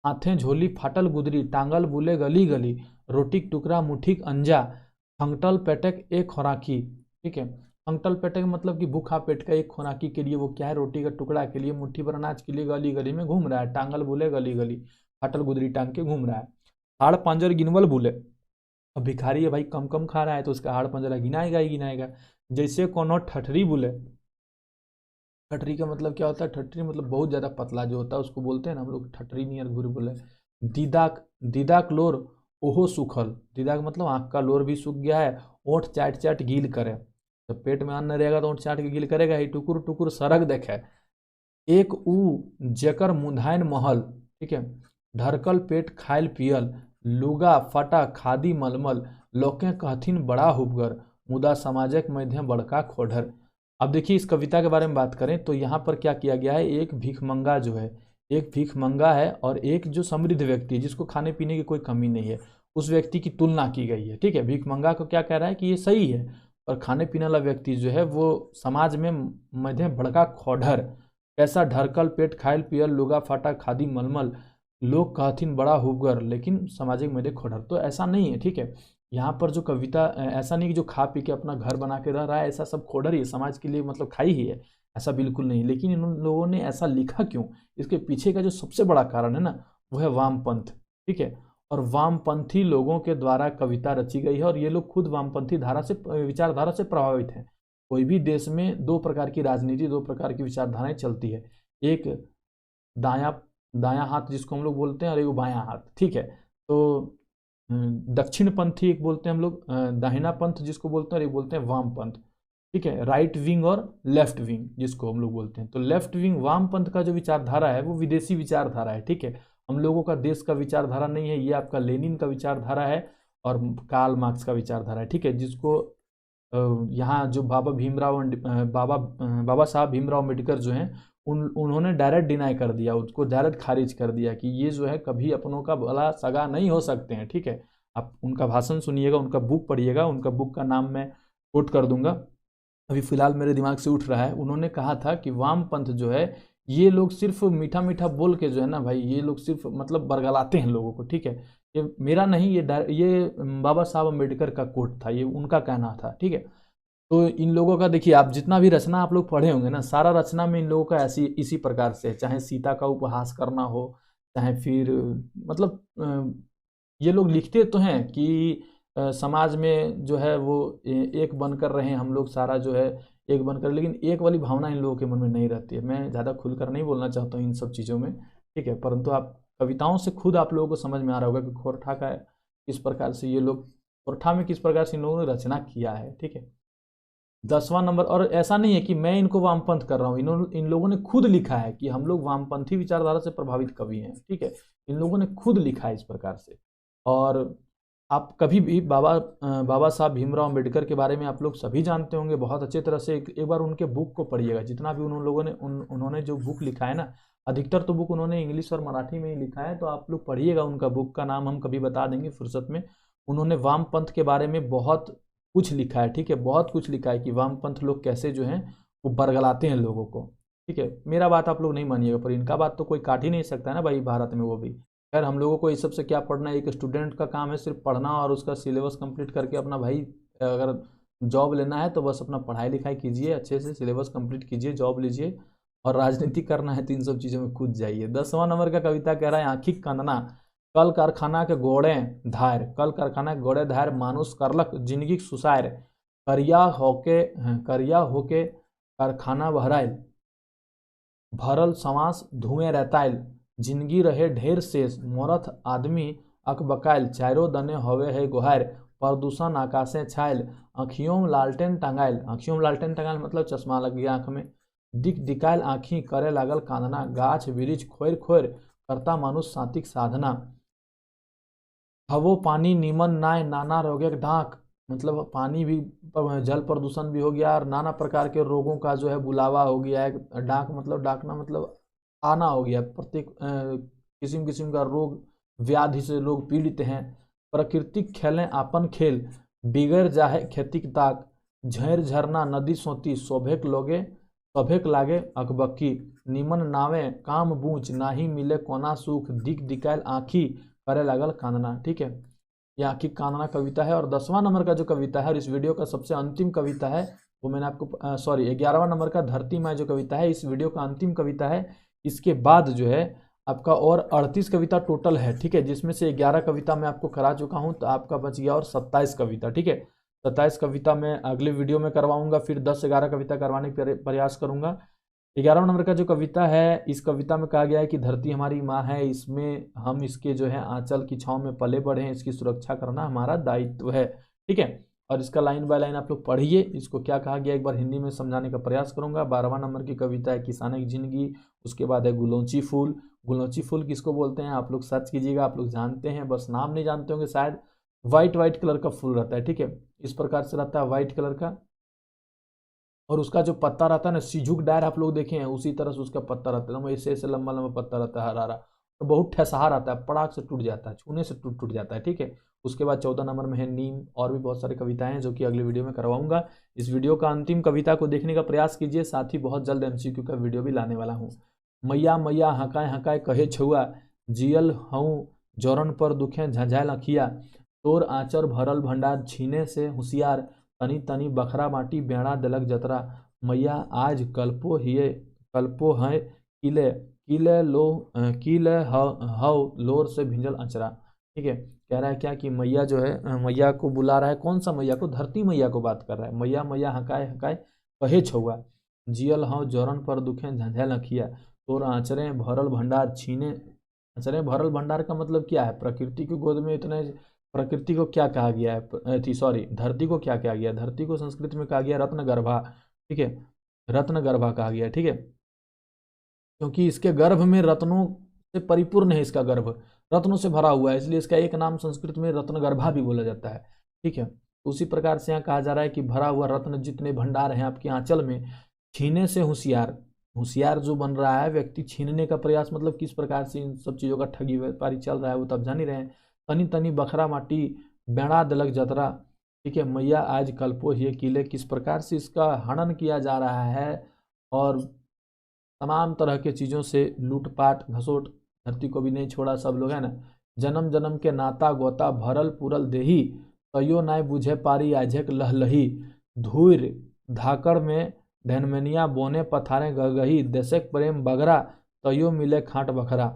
हाथे झोली फाटल गुदरी, टांगल बुले गली गली, रोटिक टुकड़ा मुठीक अंजा, खंगटल पेटक एक खोराकी, ठीक है। खंगटल पेटक मतलब कि भूखा पेट का एक खोराकी के लिए वो क्या है, रोटी का टुकड़ा के लिए, मुट्ठी भर अनाज के लिए गली गली में घूम रहा है। टांगल बुले गली गली, फाटल गुदरी टांग के घूम रहा है। हाड़ पांजर गिनवल बुले, अब भिखारी है भाई, कम कम खा रहा है तो उसका हाड़ पंजरा गिनाएगा ही गिनाएगा। जैसे कोनो ठठरी बुले, ठठरी का मतलब क्या होता है? ठठरी मतलब बहुत ज़्यादा पतला जो होता है उसको बोलते हैं ना हम लोग ठठरी नियर घुर बोले। दीदाक लोर ओहो सूखल, दीदाक मतलब आँख का लोर भी सूख गया है। ओठ चाट चाट गील करे, जब पेट में अन्न रहेगा तो ओठ चाट के गील करेगा ही। टुकुर टुकुर सरग देखे, एक ऊ जेकर मुंधाइन महल, ठीक है। ढरकल पेट खायल पियल, लुगा फटा खादी मलमल, लोके कहथिन बड़ा हुबगर, मुदा समाजक मध्य बड़का खोढ़र। अब देखिए इस कविता के बारे में बात करें तो यहाँ पर क्या किया गया है, एक भिखमंगा जो है, एक भिखमंगा है और एक जो समृद्ध व्यक्ति है जिसको खाने पीने की कोई कमी नहीं है, उस व्यक्ति की तुलना की गई है। ठीक है, भिखमंगा को क्या कह रहा है कि ये सही है, और खाने पीने वाला व्यक्ति जो है वो समाज में मध्य बड़का खोढ़र, कैसा ढरकल पेट खायल पियल लुगा फाटा खादी मलमल, लोग कहथिन बड़ा हुबगर, लेकिन सामाजिक मध्य खोढ़र। तो ऐसा नहीं है। ठीक है, यहाँ पर जो कविता ऐसा नहीं कि जो खा पी के अपना घर बना के रह रहा है ऐसा सब खोढ़र ही समाज के लिए मतलब खाई ही है, ऐसा बिल्कुल नहीं। लेकिन इन लोगों ने ऐसा लिखा क्यों, इसके पीछे का जो सबसे बड़ा कारण है ना वो है वामपंथ। ठीक है, और वामपंथी लोगों के द्वारा कविता रची गई है और ये लोग खुद वामपंथी धारा से विचारधारा से प्रभावित हैं। कोई भी देश में दो प्रकार की राजनीति, दो प्रकार की विचारधाराएं चलती है, एक दाया दायां हाथ जिसको हम लोग बोलते हैं और एक बायां हाथ। ठीक है, तो दक्षिण पंथी एक बोलते हैं हम लोग, दाहिना पंथ जिसको बोलते हैं, और एक बोलते हैं वाम पंथ। ठीक है, राइट विंग और लेफ्ट विंग जिसको हम लोग बोलते हैं। तो लेफ्ट विंग वाम पंथ का जो विचारधारा है वो विदेशी विचारधारा है। ठीक है, हम लोगों का देश का विचारधारा नहीं है, ये आपका लेनिन का विचारधारा है और कार्ल मार्क्स का विचारधारा है। ठीक है, जिसको यहाँ जो बाबा साहब भीमराव अम्बेडकर जो हैं उन्होंने डायरेक्ट डिनाई कर दिया, उसको डायरेक्ट खारिज कर दिया कि ये जो है कभी अपनों का भला सगा नहीं हो सकते हैं। ठीक है, आप उनका भाषण सुनिएगा, उनका बुक पढ़िएगा, उनका बुक का नाम मैं कोट कर दूंगा, अभी फिलहाल मेरे दिमाग से उठ रहा है। उन्होंने कहा था कि वाम पंथ जो है ये लोग सिर्फ मीठा मीठा बोल के जो है ना भाई, ये लोग सिर्फ मतलब बरगलाते हैं लोगों को। ठीक है, ये मेरा नहीं, ये बाबा साहब अम्बेडकर का कोट था, ये उनका कहना था। ठीक है, तो इन लोगों का देखिए, आप जितना भी रचना आप लोग पढ़े होंगे ना, सारा रचना में इन लोगों का ऐसी इसी प्रकार से है, चाहे सीता का उपहास करना हो, चाहे फिर मतलब ये लोग लिखते तो हैं कि समाज में जो है वो एक बनकर रहे हम लोग, सारा जो है एक बनकर, लेकिन एक वाली भावना इन लोगों के मन में नहीं रहती है। मैं ज़्यादा खुलकर नहीं बोलना चाहता हूँ इन सब चीज़ों में। ठीक है, परंतु आप कविताओं से खुद आप लोगों को समझ में आ रहा होगा कि खोरठा का किस प्रकार से ये लोग, खोरठा में किस प्रकार से इन लोगों ने रचना किया है। ठीक है, 10वां नंबर, और ऐसा नहीं है कि मैं इनको वामपंथ कर रहा हूँ, इन लोगों ने खुद लिखा है कि हम लोग वामपंथी विचारधारा से प्रभावित कवि हैं। ठीक है, इन लोगों ने खुद लिखा है इस प्रकार से। और आप कभी भी बाबा साहब भीमराव अम्बेडकर के बारे में आप लोग सभी जानते होंगे बहुत अच्छे तरह से। एक बार उनके बुक को पढ़िएगा, जितना भी उन लोगों ने उन्होंने जो बुक लिखा है ना, अधिकतर तो बुक उन्होंने इंग्लिश और मराठी में ही लिखा है, तो आप लोग पढ़िएगा। उनका बुक का नाम हम कभी बता देंगे फुर्सत में। उन्होंने वामपंथ के बारे में बहुत कुछ लिखा है। ठीक है, बहुत कुछ लिखा है कि वामपंथ लोग कैसे जो हैं वो बरगलाते हैं लोगों को। ठीक है, मेरा बात आप लोग नहीं मानिएगा, पर इनका बात तो कोई काट ही नहीं सकता है ना भाई भारत में, वो भी। खैर, हम लोगों को इस सबसे क्या पढ़ना है, एक स्टूडेंट का काम है सिर्फ पढ़ना और उसका सिलेबस कंप्लीट करके अपना भाई अगर जॉब लेना है तो बस अपना पढ़ाई लिखाई कीजिए, अच्छे से सिलेबस कंप्लीट कीजिए, जॉब लीजिए, और राजनीति करना है तो इन सब चीज़ों में कूद जाइए। 10वां नंबर का कविता कह रहा है आँखी कंदना, कल कारखाना के गोड़े धार, कल कारखाना के गोड़े धार, मानुष करलक जिंदगी सुसार, करिया होके कारखाना बहराइल, भरल समास धुएं रहताइल, जिंदगी रहे ढेर शेष, मोरथ आदमी अकबकाइल, चारों दने हवे है गोहार, प्रदूषण आकाशे छाइल, आँखियों में लालटेन टंगाइल, आँखियों में लालटेन टंगाइल मतलब चश्मा लग गया आँख में, दिक दिकाइल आँखी करे लागल कांदना, गाछ वृक्ष खोर खोर करता मनुष्य सात्विक साधना, हवो पानी नीमन नाय नाना रोगे ढाक, मतलब पानी भी, जल प्रदूषण भी हो गया और नाना प्रकार के रोगों का जो है बुलावा हो गया है। डाक मतलब डाकना मतलब आना हो गया, प्रत्येक किस्म किस्म का रोग व्याधि से लोग पीड़ित हैं। प्राकृतिक खेलें आपन खेल, बिगड़ जाहे खेती ताक, झैर झरना नदी सोती, शोभेक लागे अकबक्की, निमन नावे काम बूझ, नाही मिले कोना सुख, दिक दिकायल आँखी करे लागल कांदना। ठीक है, यह आँखी कांदना कविता है। और 10वां नंबर का जो कविता है और इस वीडियो का सबसे अंतिम कविता है वो मैंने आपको 11वां नंबर का धरती माँ जो कविता है इस वीडियो का अंतिम कविता है। इसके बाद जो है आपका और 38 कविता टोटल है। ठीक है, जिसमें से 11 कविता मैं आपको करा चुका हूँ, तो आपका बच गया और 27 कविता। ठीक है, 27 कविता मैं अगले वीडियो में करवाऊंगा, फिर 10-11 कविता करवाने का प्रयास करूंगा। 11वां नंबर का जो कविता है, इस कविता में कहा गया है कि धरती हमारी माँ है, इसमें हम इसके जो है आंचल की छांव में पले बढ़े हैं, इसकी सुरक्षा करना हमारा दायित्व है। ठीक है, और इसका लाइन बाय लाइन आप लोग पढ़िए, इसको क्या कहा गया एक बार हिंदी में समझाने का प्रयास करूंगा। 12वां नंबर की कविता है किसान की जिंदगी, उसके बाद है गुलौची फूल। गुलौची फूल किसको बोलते हैं आप लोग सर्च कीजिएगा, आप लोग जानते हैं, बस नाम नहीं जानते होंगे शायद। व्हाइट व्हाइट कलर का फूल रहता है, ठीक है, इस प्रकार से रहता है व्हाइट कलर का, और उसका जो पत्ता रहता है ना, सिजुक डायर आप लोग देखे हैं, उसी तरह से उसका पत्ता रहता है, ऐसे ऐसे लंबा लंबा पत्ता रहता है, हरा हरा, और बहुत ठसहा रहता है, पड़ाक से टूट जाता है, छूने से टूट टूट जाता है, ठीक है। उसके बाद 14 नंबर में है नीम, और भी बहुत सारी कविताएं हैं जो कि अगले वीडियो में करवाऊंगा। इस वीडियो का अंतिम कविता को देखने का प्रयास कीजिए, साथ ही बहुत जल्द MCQ का वीडियो भी लाने वाला हूँ। मैया मैया हकाए हकाए कहे छुआ, जियल हूँ जौरन पर दुखे झंझायल अखिया, तोर आंचर भरल भंडार छीने से होशियार, तनी तनी बखरा माटी बेड़ा दलक जतरा, मैया आज कल्पो है किले किले लो किले हव लोर से भिंजल अचरा, ठीक है। कह रहा है क्या कि मैया जो है, मैया को बुला रहा है, कौन सा मैया को, धरती मैया को बात कर रहा है। मैया मैया हकाए हकाए कहे छुआ, जियल हव जौरन पर दुखे झंझायल अखिया, तोर आंचरे भरल भंडार छीने। आंचरे भरल भंडार का मतलब क्या है, प्रकृति की गोद में इतने, प्रकृति को क्या कहा गया है, सॉरी धरती को क्या कहा गया, धरती को संस्कृत में कहा गया रत्न गर्भा, ठीक है, रत्न गर्भा कहा गया, ठीक है, क्योंकि इसके गर्भ में रत्नों से परिपूर्ण है, इसका गर्भ रत्नों से भरा हुआ है, इसलिए इसका एक नाम संस्कृत में रत्न गर्भा भी बोला जाता है, ठीक है। उसी प्रकार से यहाँ कहा जा रहा है कि भरा हुआ रत्न जितने भंडार हैं आपके आंचल में, छीने से होशियार, होशियार जो बन रहा है व्यक्ति, छीनने का प्रयास मतलब किस प्रकार से इन सब चीज़ों का ठगी व्यापारी चल रहा है वो तो आप जान ही रहे हैं। तनी तनी बखरा माटी बेड़ा दलक जतरा, ठीक है, मैया आज कल्पो ही किले, किस प्रकार से इसका हनन किया जा रहा है और तमाम तरह के चीज़ों से लूटपाट घसोट, धरती को भी नहीं छोड़ा सब लोग, है ना। जन्म जन्म के नाता गोता भरल पुरल देही, तयो नाय बुझे पारी आझेक लहलही, धूर धाकड़ में ढनमनिया बोने पथारे गगही, देशक प्रेम बगरा तयो मिले खाट बखरा,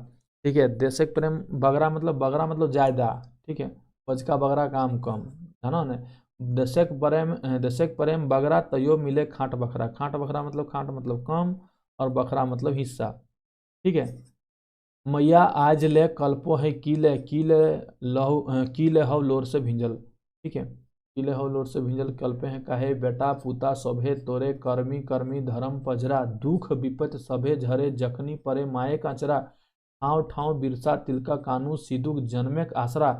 ठीक है। देशक प्रेम बगरा मतलब ज्यादा, ठीक है, बचका बगरा काम कम, है ना। देशक प्रेम बगरा तयो मिले खाट बखरा, खाट बखरा मतलब खाट मतलब कम और बखरा मतलब हिस्सा, ठीक है। मैया आज ले कल्पो है कीले कीले लहू कीले हव लोर से भिंजल, ठीक है, कीले हव लोर से भिंजल कल्पे हैं कहे बेटा पुता सभे तोरे, कर्मी कर्मी धर्म पजरा, दुख विपत सभे झरे जखनी परे माए कांचरा, ठाव ठाव बिरसा तिलका कानू सिदुक जन्मेक आसरा,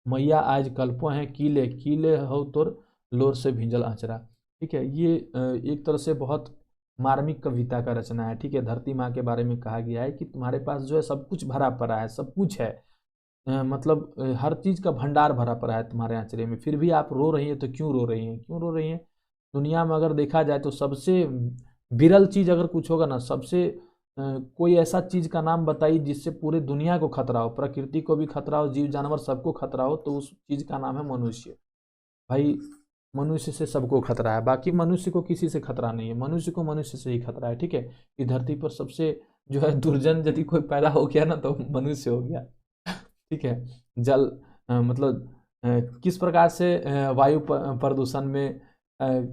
मैया आज कल्पो हैं कीले कीले हव तोर लोर से भिंजल आंचरा, ठीक है। ये एक तरह से बहुत मार्मिक कविता का रचना है, ठीक है। धरती माँ के बारे में कहा गया है कि तुम्हारे पास जो है सब कुछ भरा पड़ा है, सब कुछ है, मतलब हर चीज का भंडार भरा पड़ा है तुम्हारे आंचरे में, फिर भी आप रो रही हैं, तो क्यों रो रही हैं, क्यों रो रही हैं। दुनिया में अगर देखा जाए तो सबसे विरल चीज अगर कुछ होगा ना, सबसे कोई ऐसा चीज का नाम बताइए जिससे पूरे दुनिया को खतरा हो, प्रकृति को भी खतरा हो, जीव जानवर सबको खतरा हो, तो उस चीज का नाम है मनुष्य। भाई मनुष्य से सबको खतरा है, बाकी मनुष्य को किसी से खतरा नहीं है, मनुष्य को मनुष्य से ही खतरा है, ठीक है। इस धरती पर सबसे जो है दुर्जन यदि कोई पैदा हो गया ना तो मनुष्य हो गया, ठीक है। जल मतलब किस प्रकार से वायु प्रदूषण में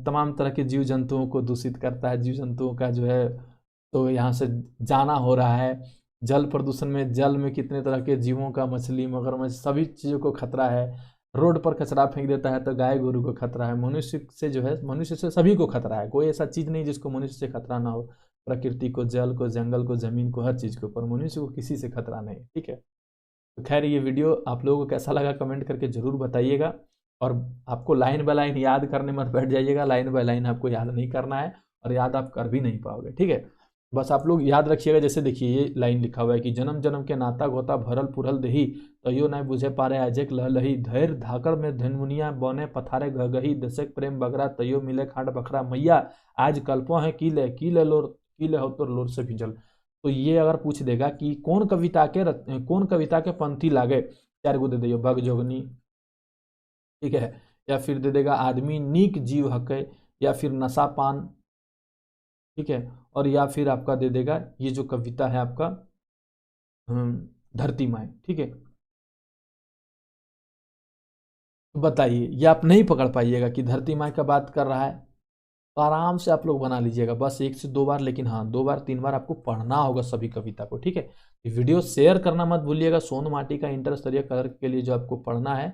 तमाम तरह के जीव जंतुओं को दूषित करता है, जीव जंतुओं का जो है तो यहाँ से जाना हो रहा है। जल प्रदूषण में जल में कितने तरह के जीवों का, मछली मगरमच्छ सभी चीज़ों को खतरा है। रोड पर कचरा फेंक देता है तो गाय गोरू को खतरा है, मनुष्य से जो है, मनुष्य से सभी को खतरा है, कोई ऐसा चीज़ नहीं जिसको मनुष्य से खतरा ना हो, प्रकृति को, जल को, जंगल को, जमीन को, हर चीज़ को, पर मनुष्य को किसी से खतरा नहीं, ठीक है। तो खैर ये वीडियो आप लोगों को कैसा लगा कमेंट करके ज़रूर बताइएगा, और आपको लाइन बाय लाइन याद करने मत बैठ जाइएगा, लाइन बाय लाइन आपको याद नहीं करना है और याद आप कर भी नहीं पाओगे, ठीक है। बस आप लोग याद रखिएगा, जैसे देखिए ये लाइन लिखा हुआ है कि जन्म जन्म के नाता गोता भरल पुरल देही, तयो न बुझे पारे आजेक लहलही, धैर्य धाकड़ में धनमुनिया बने पथारे गगही, दशक प्रेम बगरा तयो मिले खाट बखरा, मैया आज कल्पो है कीले कीले लोर कीले हो तो लोर से भिजल। तो ये अगर पूछ देगा कि कौन कविता के पंक्ति लागे, 4 गो दे दियो, भग जोगनी, ठीक है, या फिर दे देगा आदमी नीक जीव हके, या फिर नशा पान, ठीक है, और या फिर आपका दे देगा ये जो कविता है आपका धरती माँ, ठीक है। तो बताइए, ये आप नहीं पकड़ पाइएगा कि धरती माँ का बात कर रहा है, तो आराम से आप लोग बना लीजिएगा, बस 1 से 2 बार, लेकिन हाँ 2 बार 3 बार आपको पढ़ना होगा सभी कविता को, ठीक है। वीडियो शेयर करना मत भूलिएगा, सोन माटी का इंटर स्तरीय कलर के लिए जो आपको पढ़ना है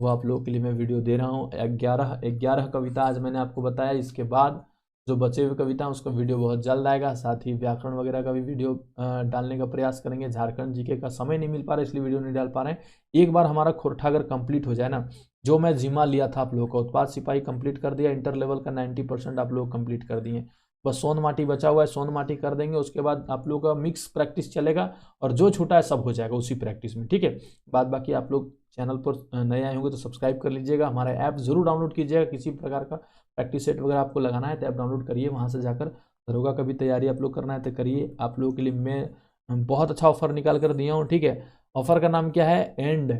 वो आप लोगों के लिए मैं वीडियो दे रहा हूँ। 11 कविता आज मैंने आपको बताया। इसके बाद जो बचे हुए कविता हैं उसका वीडियो बहुत जल्द आएगा। साथ ही व्याकरण वगैरह का भी वीडियो डालने का प्रयास करेंगे। झारखंड जीके का समय नहीं मिल पा रहा है इसलिए वीडियो नहीं डाल पा रहे हैं। एक बार हमारा खोरठा अगर कंप्लीट हो जाए ना, जो मैं जिम्मा लिया था आप लोगों का, उत्पाद सिपाही कंप्लीट कर दिया, इंटर लेवल का 90% आप लोग कंप्लीट कर दिए। बस सोन माटी बचा हुआ है, सोन माटी कर देंगे। उसके बाद आप लोगों का मिक्स प्रैक्टिस चलेगा और जो छूटा है सब हो जाएगा उसी प्रैक्टिस में, ठीक है। बाद बाकी आप लोग चैनल पर नए आए होंगे तो सब्सक्राइब कर लीजिएगा, हमारा ऐप जरूर डाउनलोड कीजिएगा। किसी प्रकार का प्रैक्टिस सेट वगैरह आपको लगाना है तो ऐप डाउनलोड करिए, वहाँ से जाकर दरोगा का भी तैयारी आप लोग करना है तो करिए। आप लोगों के लिए मैं बहुत अच्छा ऑफर निकाल कर दिया हूँ, ठीक है। ऑफर का नाम क्या है? And,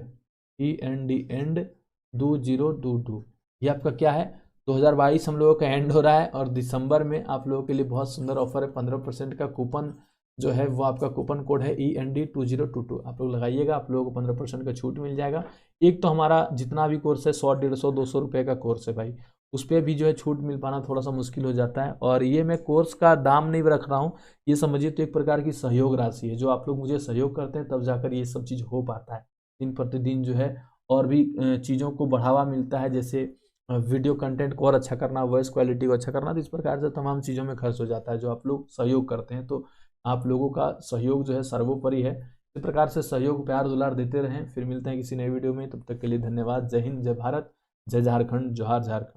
and 2022। ये आपका क्या है? 2022 हम लोगों का एंड हो रहा है और दिसंबर में आप लोगों के लिए बहुत सुंदर ऑफर है। 15% का कूपन जो है वो आपका कूपन कोड है END2022। आप लोग लगाइएगा, आप लोगों को 15% का छूट मिल जाएगा। एक तो हमारा जितना भी कोर्स है 100, 150, 200 रुपये का कोर्स है भाई, उस पर भी जो है छूट मिल पाना थोड़ा सा मुश्किल हो जाता है। और ये मैं कोर्स का दाम नहीं रख रहा हूँ, ये समझिए तो एक प्रकार की सहयोग राशि है। जो आप लोग मुझे सहयोग करते हैं तब जाकर ये सब चीज़ हो पाता है। दिन प्रतिदिन जो है और भी चीज़ों को बढ़ावा मिलता है, जैसे वीडियो कंटेंट को और अच्छा करना, वॉइस क्वालिटी को अच्छा करना, तो इस प्रकार से तमाम चीज़ों में खर्च हो जाता है जो आप लोग सहयोग करते हैं। तो आप लोगों का सहयोग जो है सर्वोपरि है। इस प्रकार से सहयोग प्यार दुलार देते रहें। फिर मिलते हैं किसी नए वीडियो में, तब तक के लिए धन्यवाद। जय हिंद, जय भारत, जय झारखंड, जोहार झारखंड।